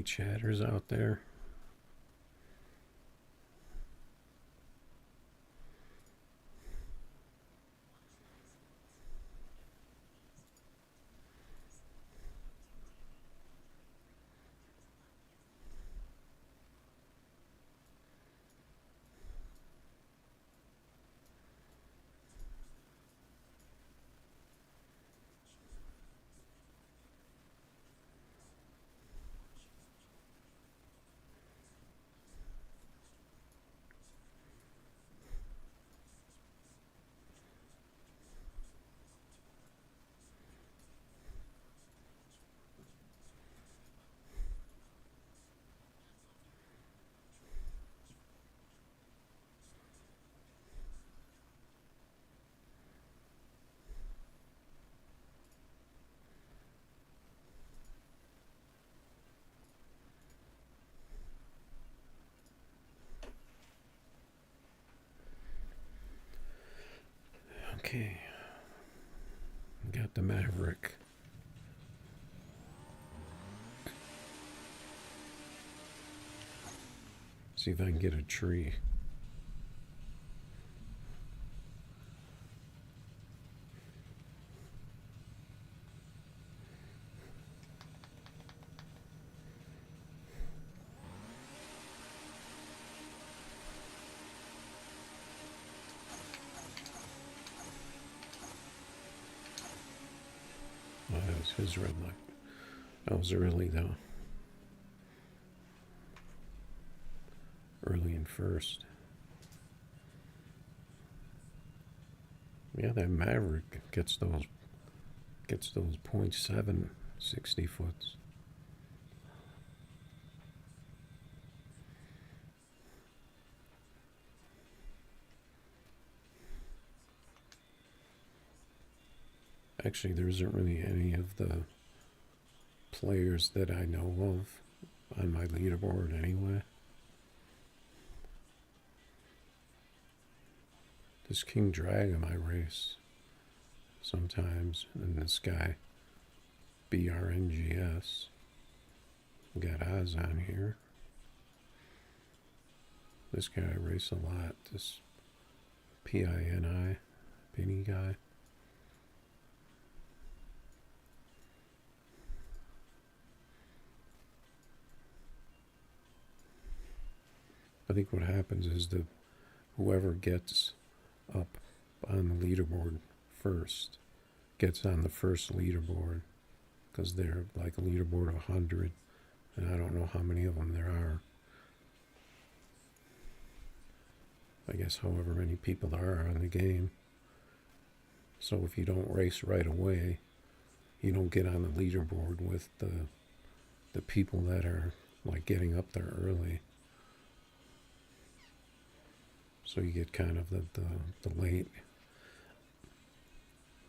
any chatters out there? Okay, got the Maverick. See if I can get a tree. Oh, that was his red light. That was early though. Early and first. Yeah, that Maverick gets those .7 60 foots. Actually, there isn't really any of the players that I know of on my leaderboard anyway. This King Dragon I race sometimes, and this guy BRNGS got eyes on here. This guy I race a lot. This PINI, Penny guy. I think what happens is that whoever gets up on the leaderboard first gets on the first leaderboard, because they're like a leaderboard of 100, and I don't know how many of them there are. I guess however many people there are in the game. So if you don't race right away, you don't get on the leaderboard with the people that are like getting up there early. So you get kind of the late.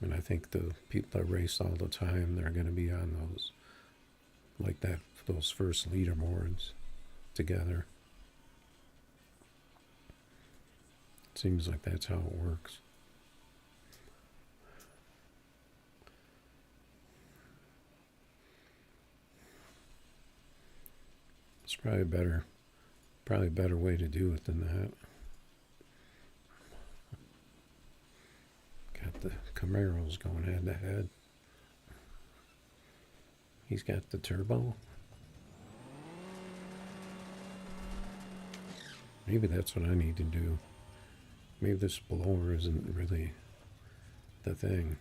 And I think the people that race all the time, they're going to be on those, like that, those first leaderboards together. It seems like that's how it works. It's probably a better way to do it than that. Got the Camaros going head to head. He's got the turbo. Maybe that's what I need to do. Maybe this blower isn't really the thing.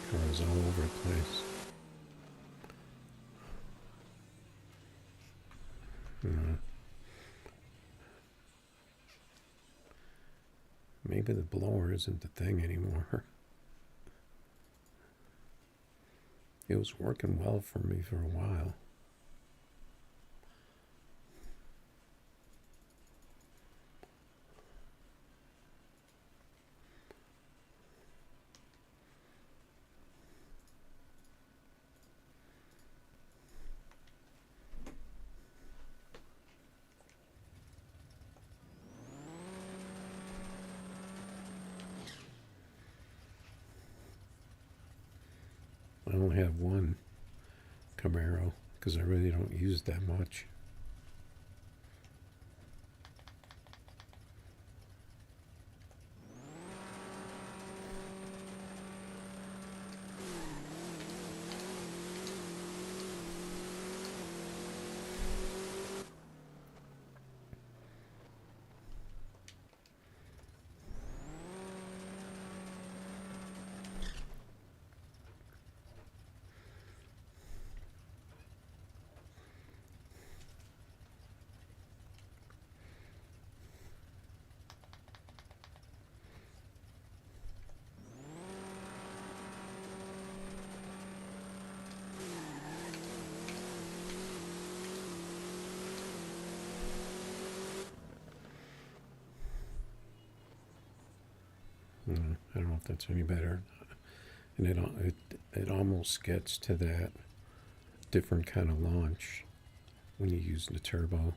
Cars all over the place. Maybe the blower isn't the thing anymore. It was working well for me for a while. I only have one Camaro because I really don't use that much. I don't know if that's any better. And it almost gets to that different kind of launch when you use the turbo.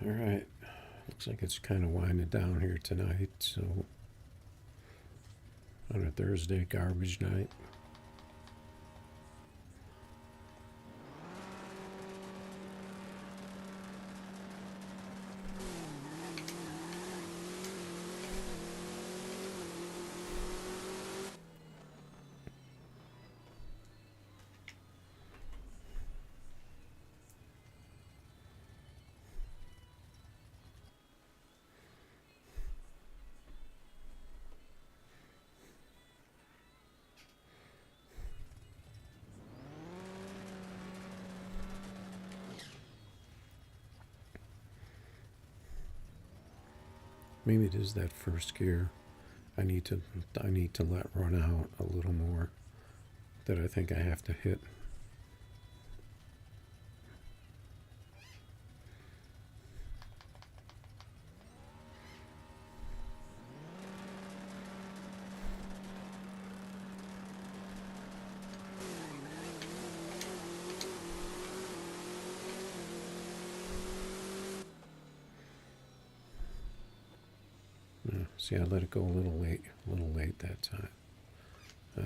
All right, looks like it's kind of winding down here tonight. So on a Thursday garbage night. Maybe it is that first gear. I need to let run out a little more. That I think I have to hit. See, I let it go a little late that time. I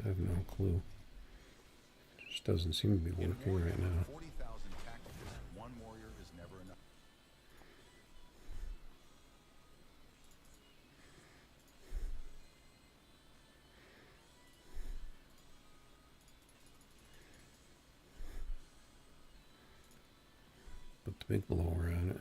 have no clue. Just doesn't seem to be working right now. 40,000 packages, one warrior is never enough. Put the big blower on it.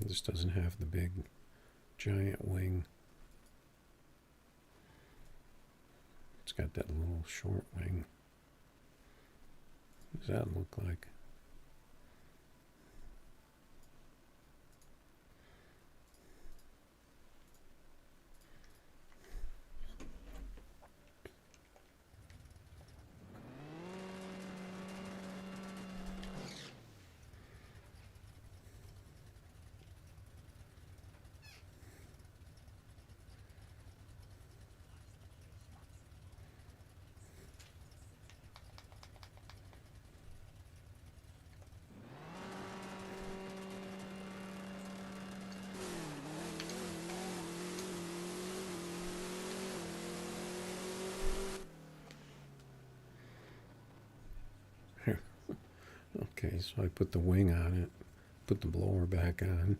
This doesn't have the big giant wing. It's got that little short wing. What does that look like? Okay, so I put the wing on it, put the blower back on,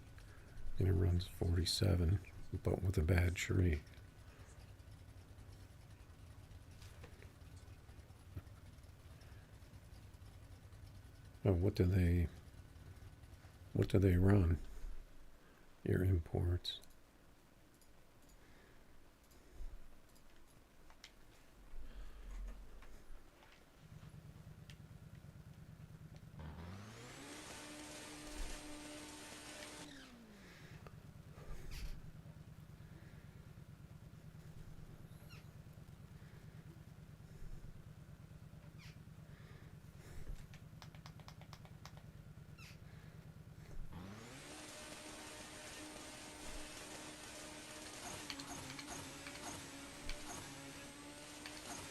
and it runs 47, but with a bad tree. Oh, what do they run? Your imports.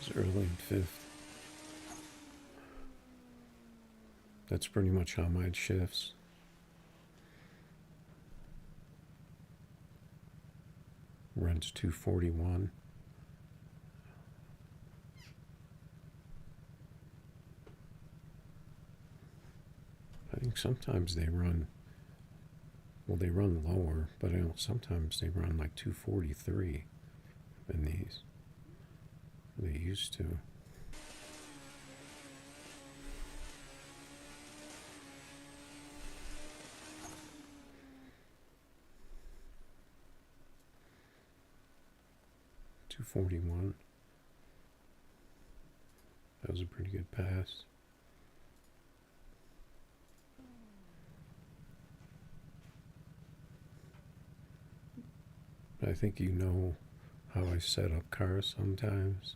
It's early in fifth. That's pretty much how mine shifts. Runs 241. I think sometimes they run, well, they run lower, but I know sometimes they run like 243 in these. They used to. .241. That was a pretty good pass. I think you know how I set up cars sometimes.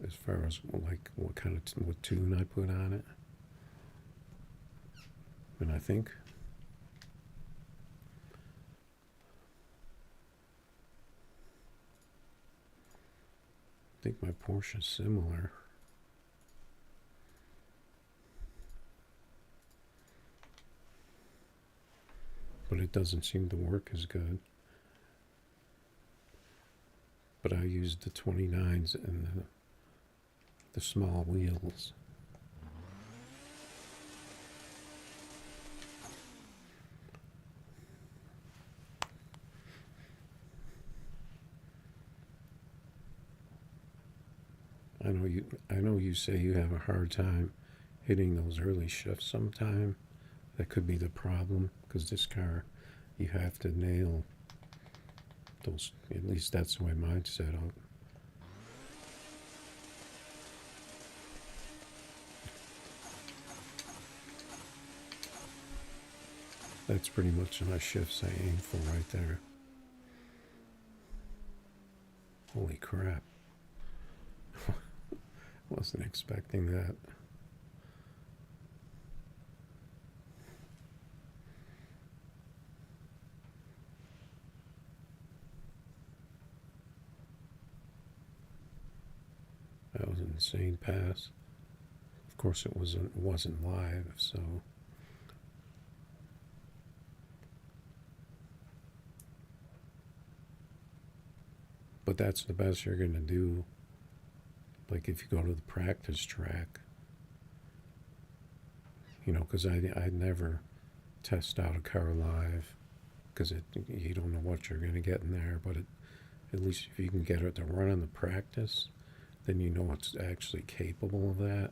As far as like what tune I put on it. And I think my Porsche's similar. But it doesn't seem to work as good. But I used the 29s and the small wheels. I know you say you have a hard time hitting those early shifts sometime. That could be the problem, because this car, you have to nail those. At least that's the way mine's set up. That's pretty much my shifts I aim for right there. Holy crap. Wasn't expecting that. That was an insane pass. Of course, it wasn't live, so. But that's the best you're gonna do. Like if you go to the practice track, because I never test out a car live, because you don't know what you're gonna get in there. But at least if you can get it to run in the practice, then you know it's actually capable of that.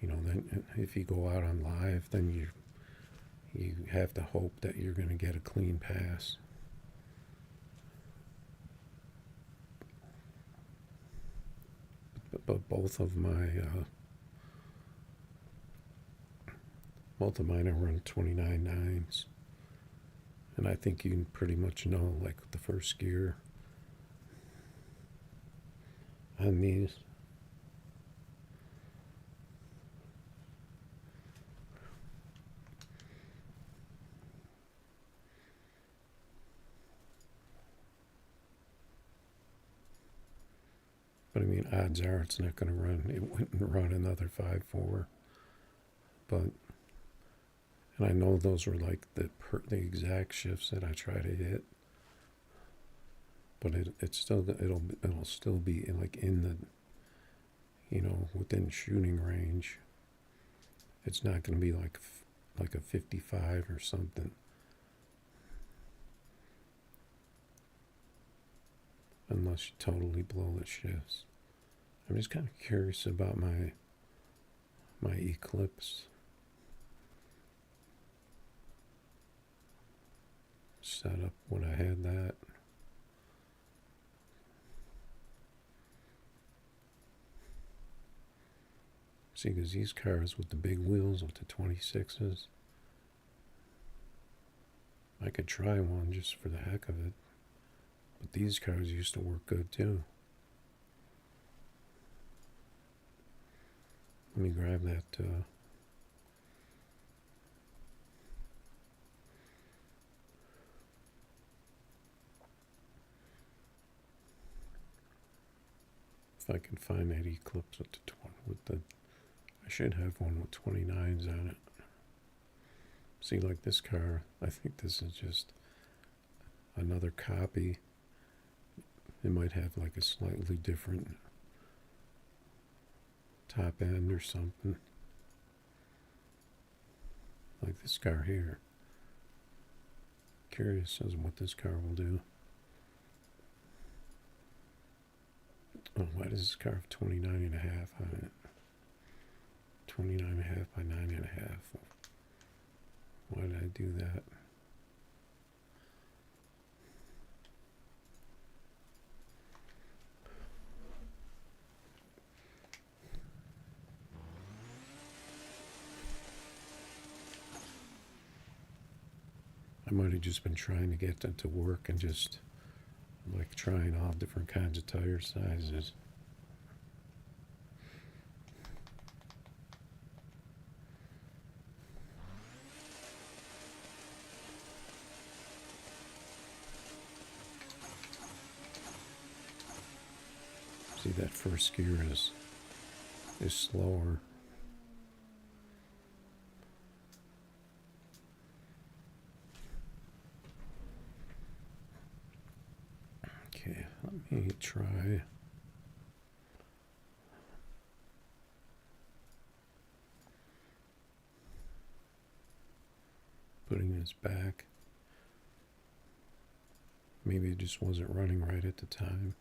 Then if you go out on live, then you have to hope that you're going to get a clean pass. But both of mine are run 29.9s, and I think you can pretty much know like the first gear on these. But I mean, odds are it's not going to run. It wouldn't run another 5.4. But, and I know those were like the exact shifts that I try to hit. but it's still it'll still be like in the, you know, within shooting range. It's not going to be like a 55 or something, unless you totally blow the shifts. I'm just kind of curious about my Eclipse setup when I had that. See, because these cars with the big wheels, with the 26s, I could try one just for the heck of it. But these cars used to work good too. Let me grab that. If I can find that Eclipse with the I should have one with 29s on it. See, like this car, I think this is just another copy. It might have like a slightly different top end or something. Like this car here. Curious as what this car will do. Oh, why does this car have 29.5 on it? 29.5 by 9.5. Why did I do that? I might have just been trying to get that to work and just like trying all different kinds of tire sizes. See, that first gear is slower. Okay, let me try. Putting this back. Maybe it just wasn't running right at the time.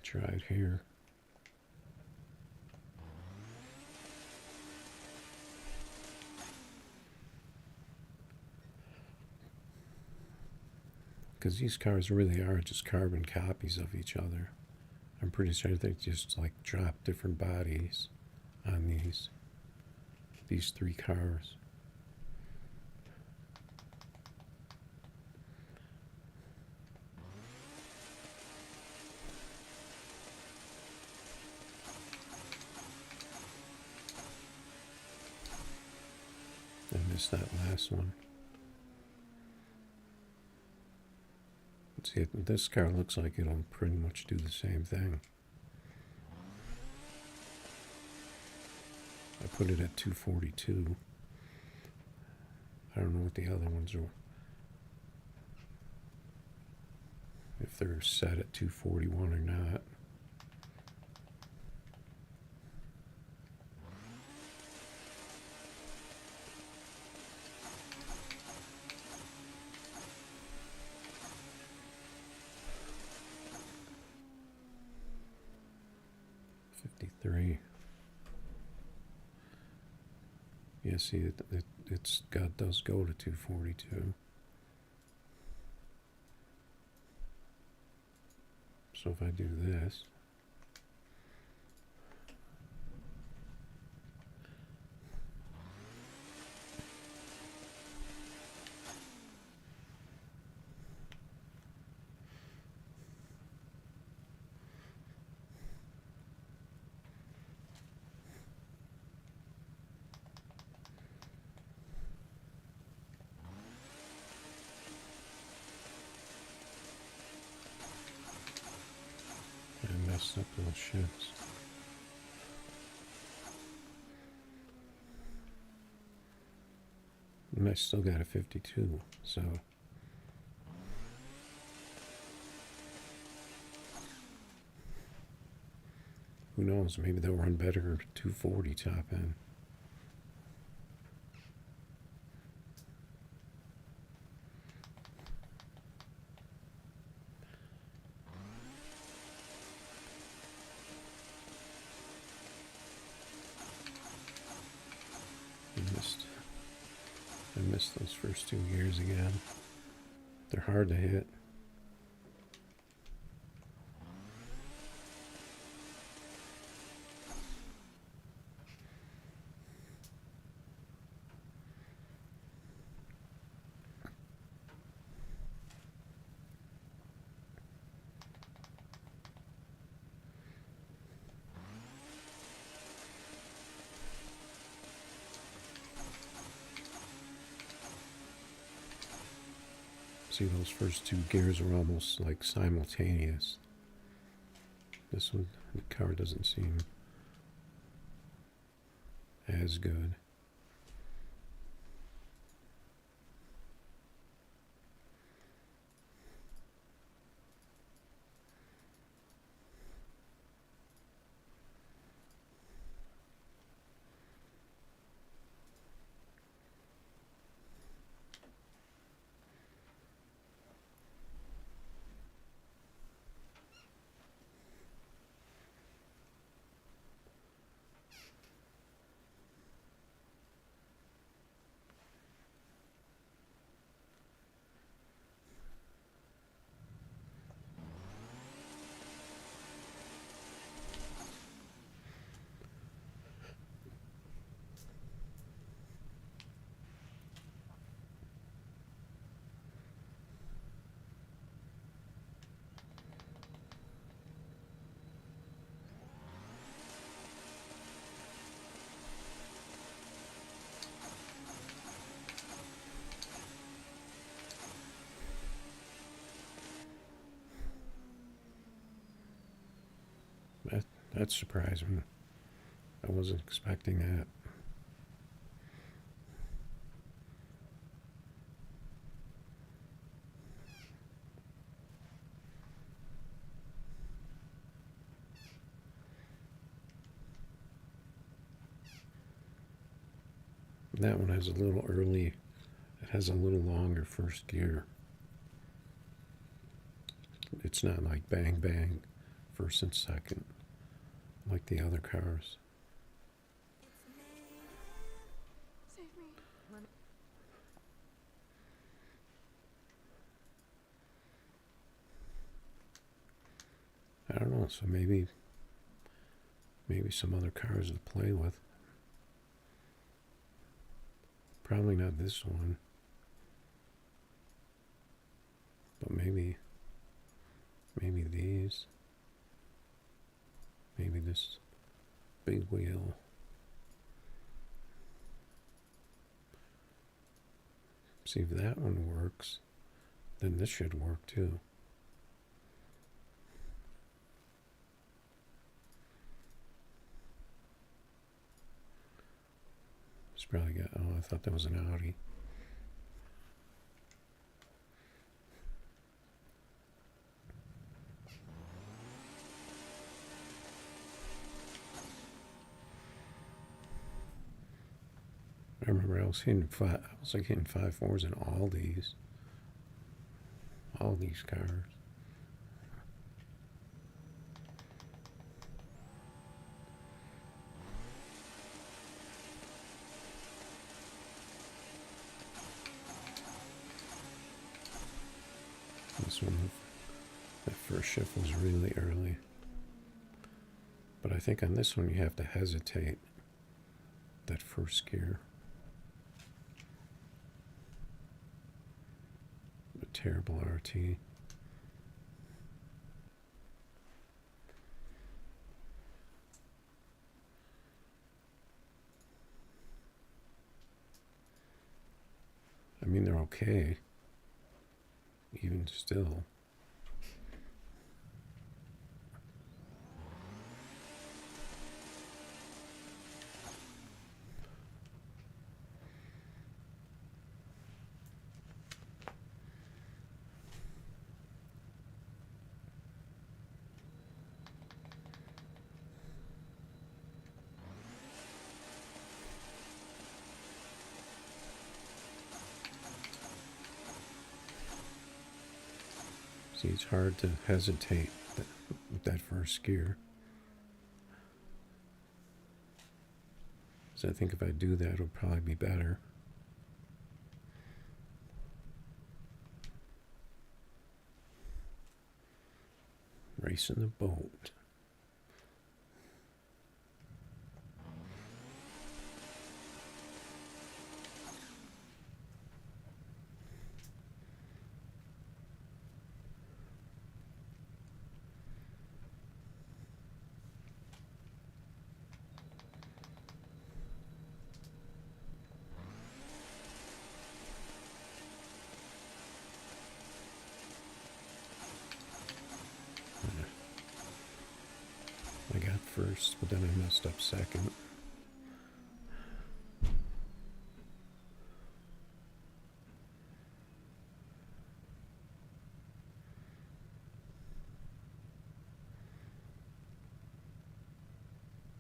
Try it here. Because these cars really are just carbon copies of each other. I'm pretty sure they just like drop different bodies on these three cars. I missed that last one. See, this car looks like it'll pretty much do the same thing. I put it at 242. I don't know what the other ones are. If they're set at 241 or not. Yeah, see, does go to 242. So if I do this, messed up those shifts. And I still got a 52, so who knows? Maybe they'll run better 240 top end. I missed those first 2 gears again. They're hard to hit. See, those first 2 gears were almost like simultaneous. This one, the car doesn't seem as good. That surprised me. I wasn't expecting that. That one has a little early, it has a little longer first gear. It's not like bang bang, first and second, like the other cars. Save me. I don't know, so maybe some other cars to play with. Probably not this one. But maybe these. Maybe this big wheel. See if that one works, then this should work too. It's probably got, oh, I thought that was an Audi. I remember I was hitting hitting 5.4s in all these cars. This one, that first shift was really early. But I think on this one you have to hesitate that first gear. A terrible RT. I mean, they're okay. Even still. See, it's hard to hesitate with that first gear. So I think if I do that, it'll probably be better. Racing the boat. I got first, but then I messed up second.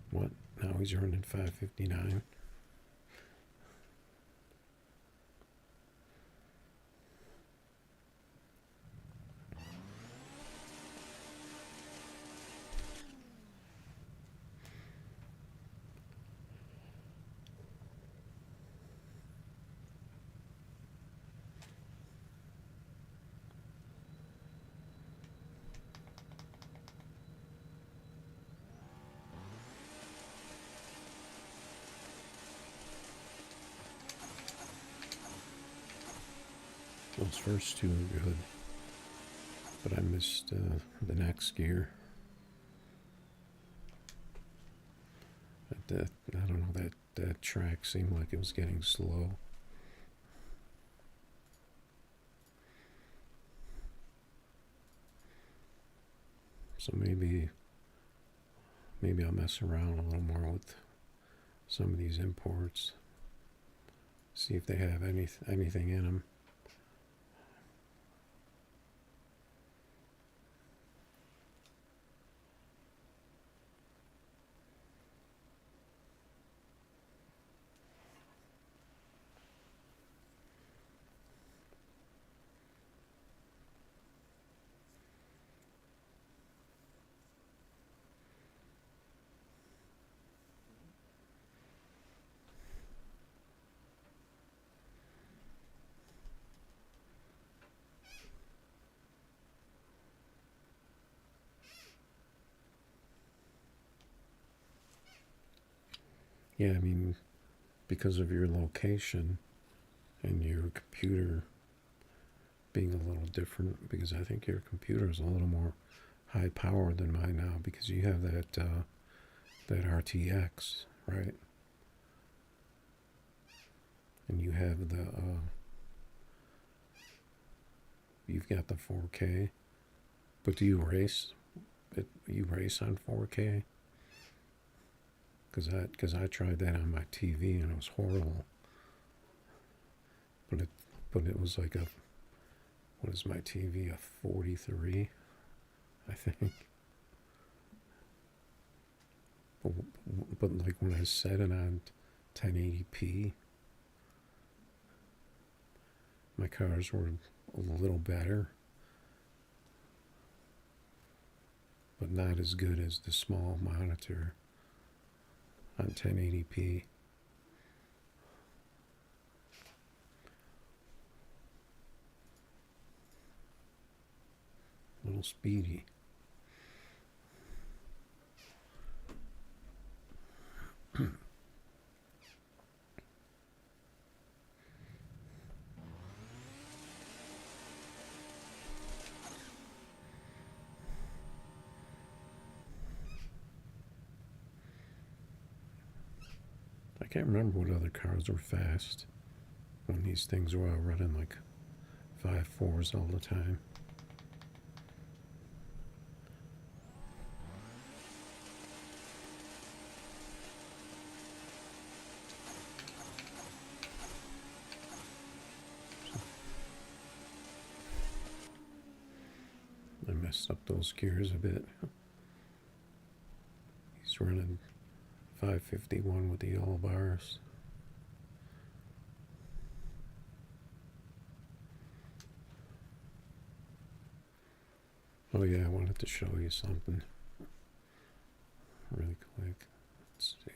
What? Now he's running 5:59. Those first two are good, but I missed the next gear. I don't know, that track seemed like it was getting slow. So maybe I'll mess around a little more with some of these imports. See if they have anything in them. Yeah, I mean, because of your location and your computer being a little different, because I think your computer is a little more high power than mine now, because you have that RTX, right? And you have you've got the 4K, but do you race? You race on 4K? Because I tried that on my TV and it was horrible. But it was like what is my TV, a 43, I think. But like when I set it on 1080p, my cars were a little better, but not as good as the small monitor on 1080p. A little speedy. I can't remember what other cars were fast when these things were all running like 5.4s all the time. I messed up those gears a bit. He's running 551 with the yellow bars. Oh yeah, I wanted to show you something really quick. Let's see.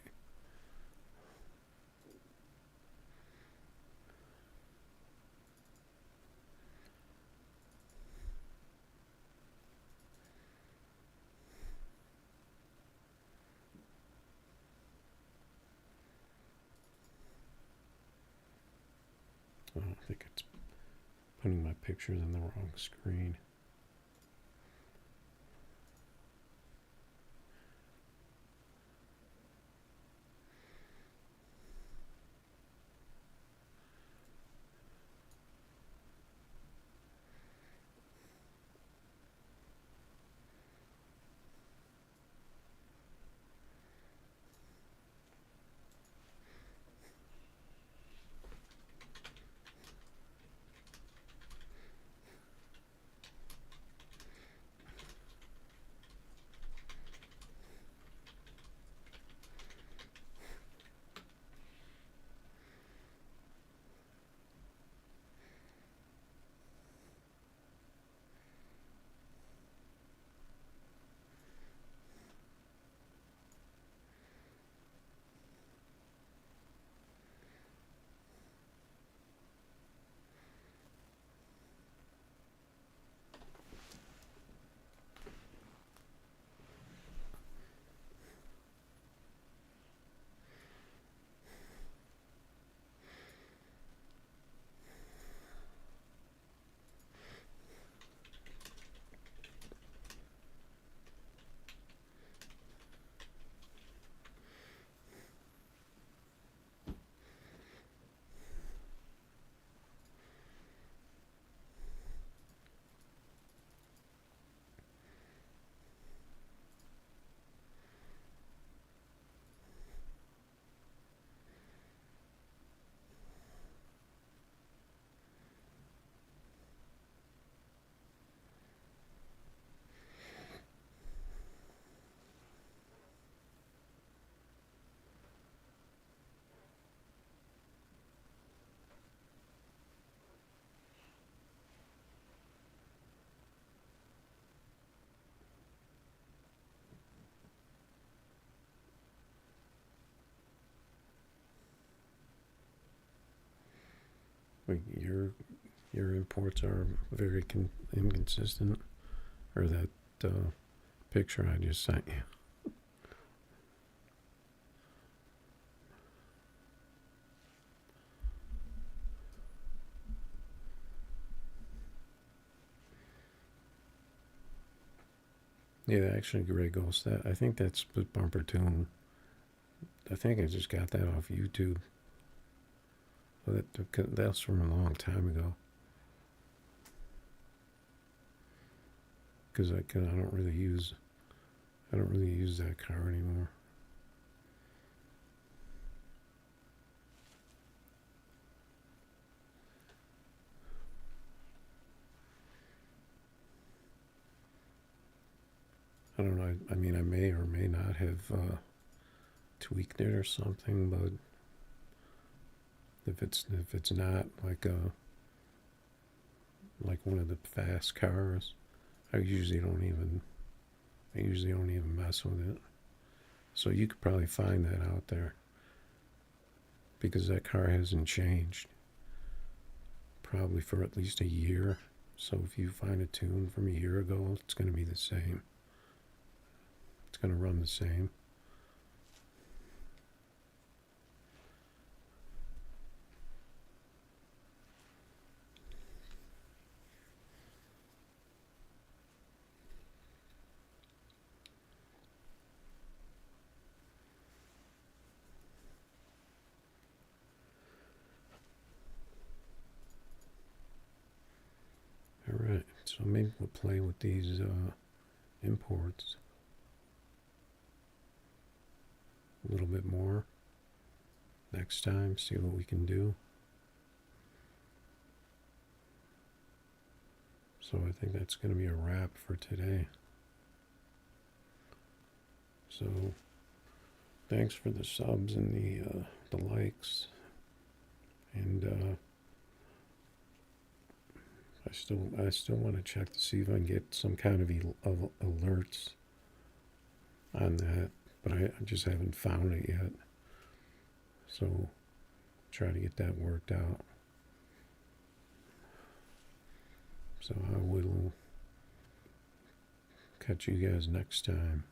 Oh, I think it's putting my pictures on the wrong screen. Wait, your imports are very inconsistent, or that picture I just sent you. Yeah, actually, Grey Ghost. That I think that's Split Bumper Tune. I think I just got that off YouTube. That's from a long time ago. Because I don't really use that car anymore. I don't know. I mean, I may or may not have tweaked it or something, but if it's not like one of the fast cars, I usually don't even mess with it. So you could probably find that out there, because that car hasn't changed probably for at least a year. So if you find a tune from a year ago, it's going to be the same. It's going to run the same. Alright, so maybe we'll play with these imports a little bit more next time, see what we can do. So I think that's going to be a wrap for today. So thanks for the subs and the likes, and I I still want to check to see if I can get some kind of alerts on that, but I just haven't found it yet. So try to get that worked out. So I will catch you guys next time.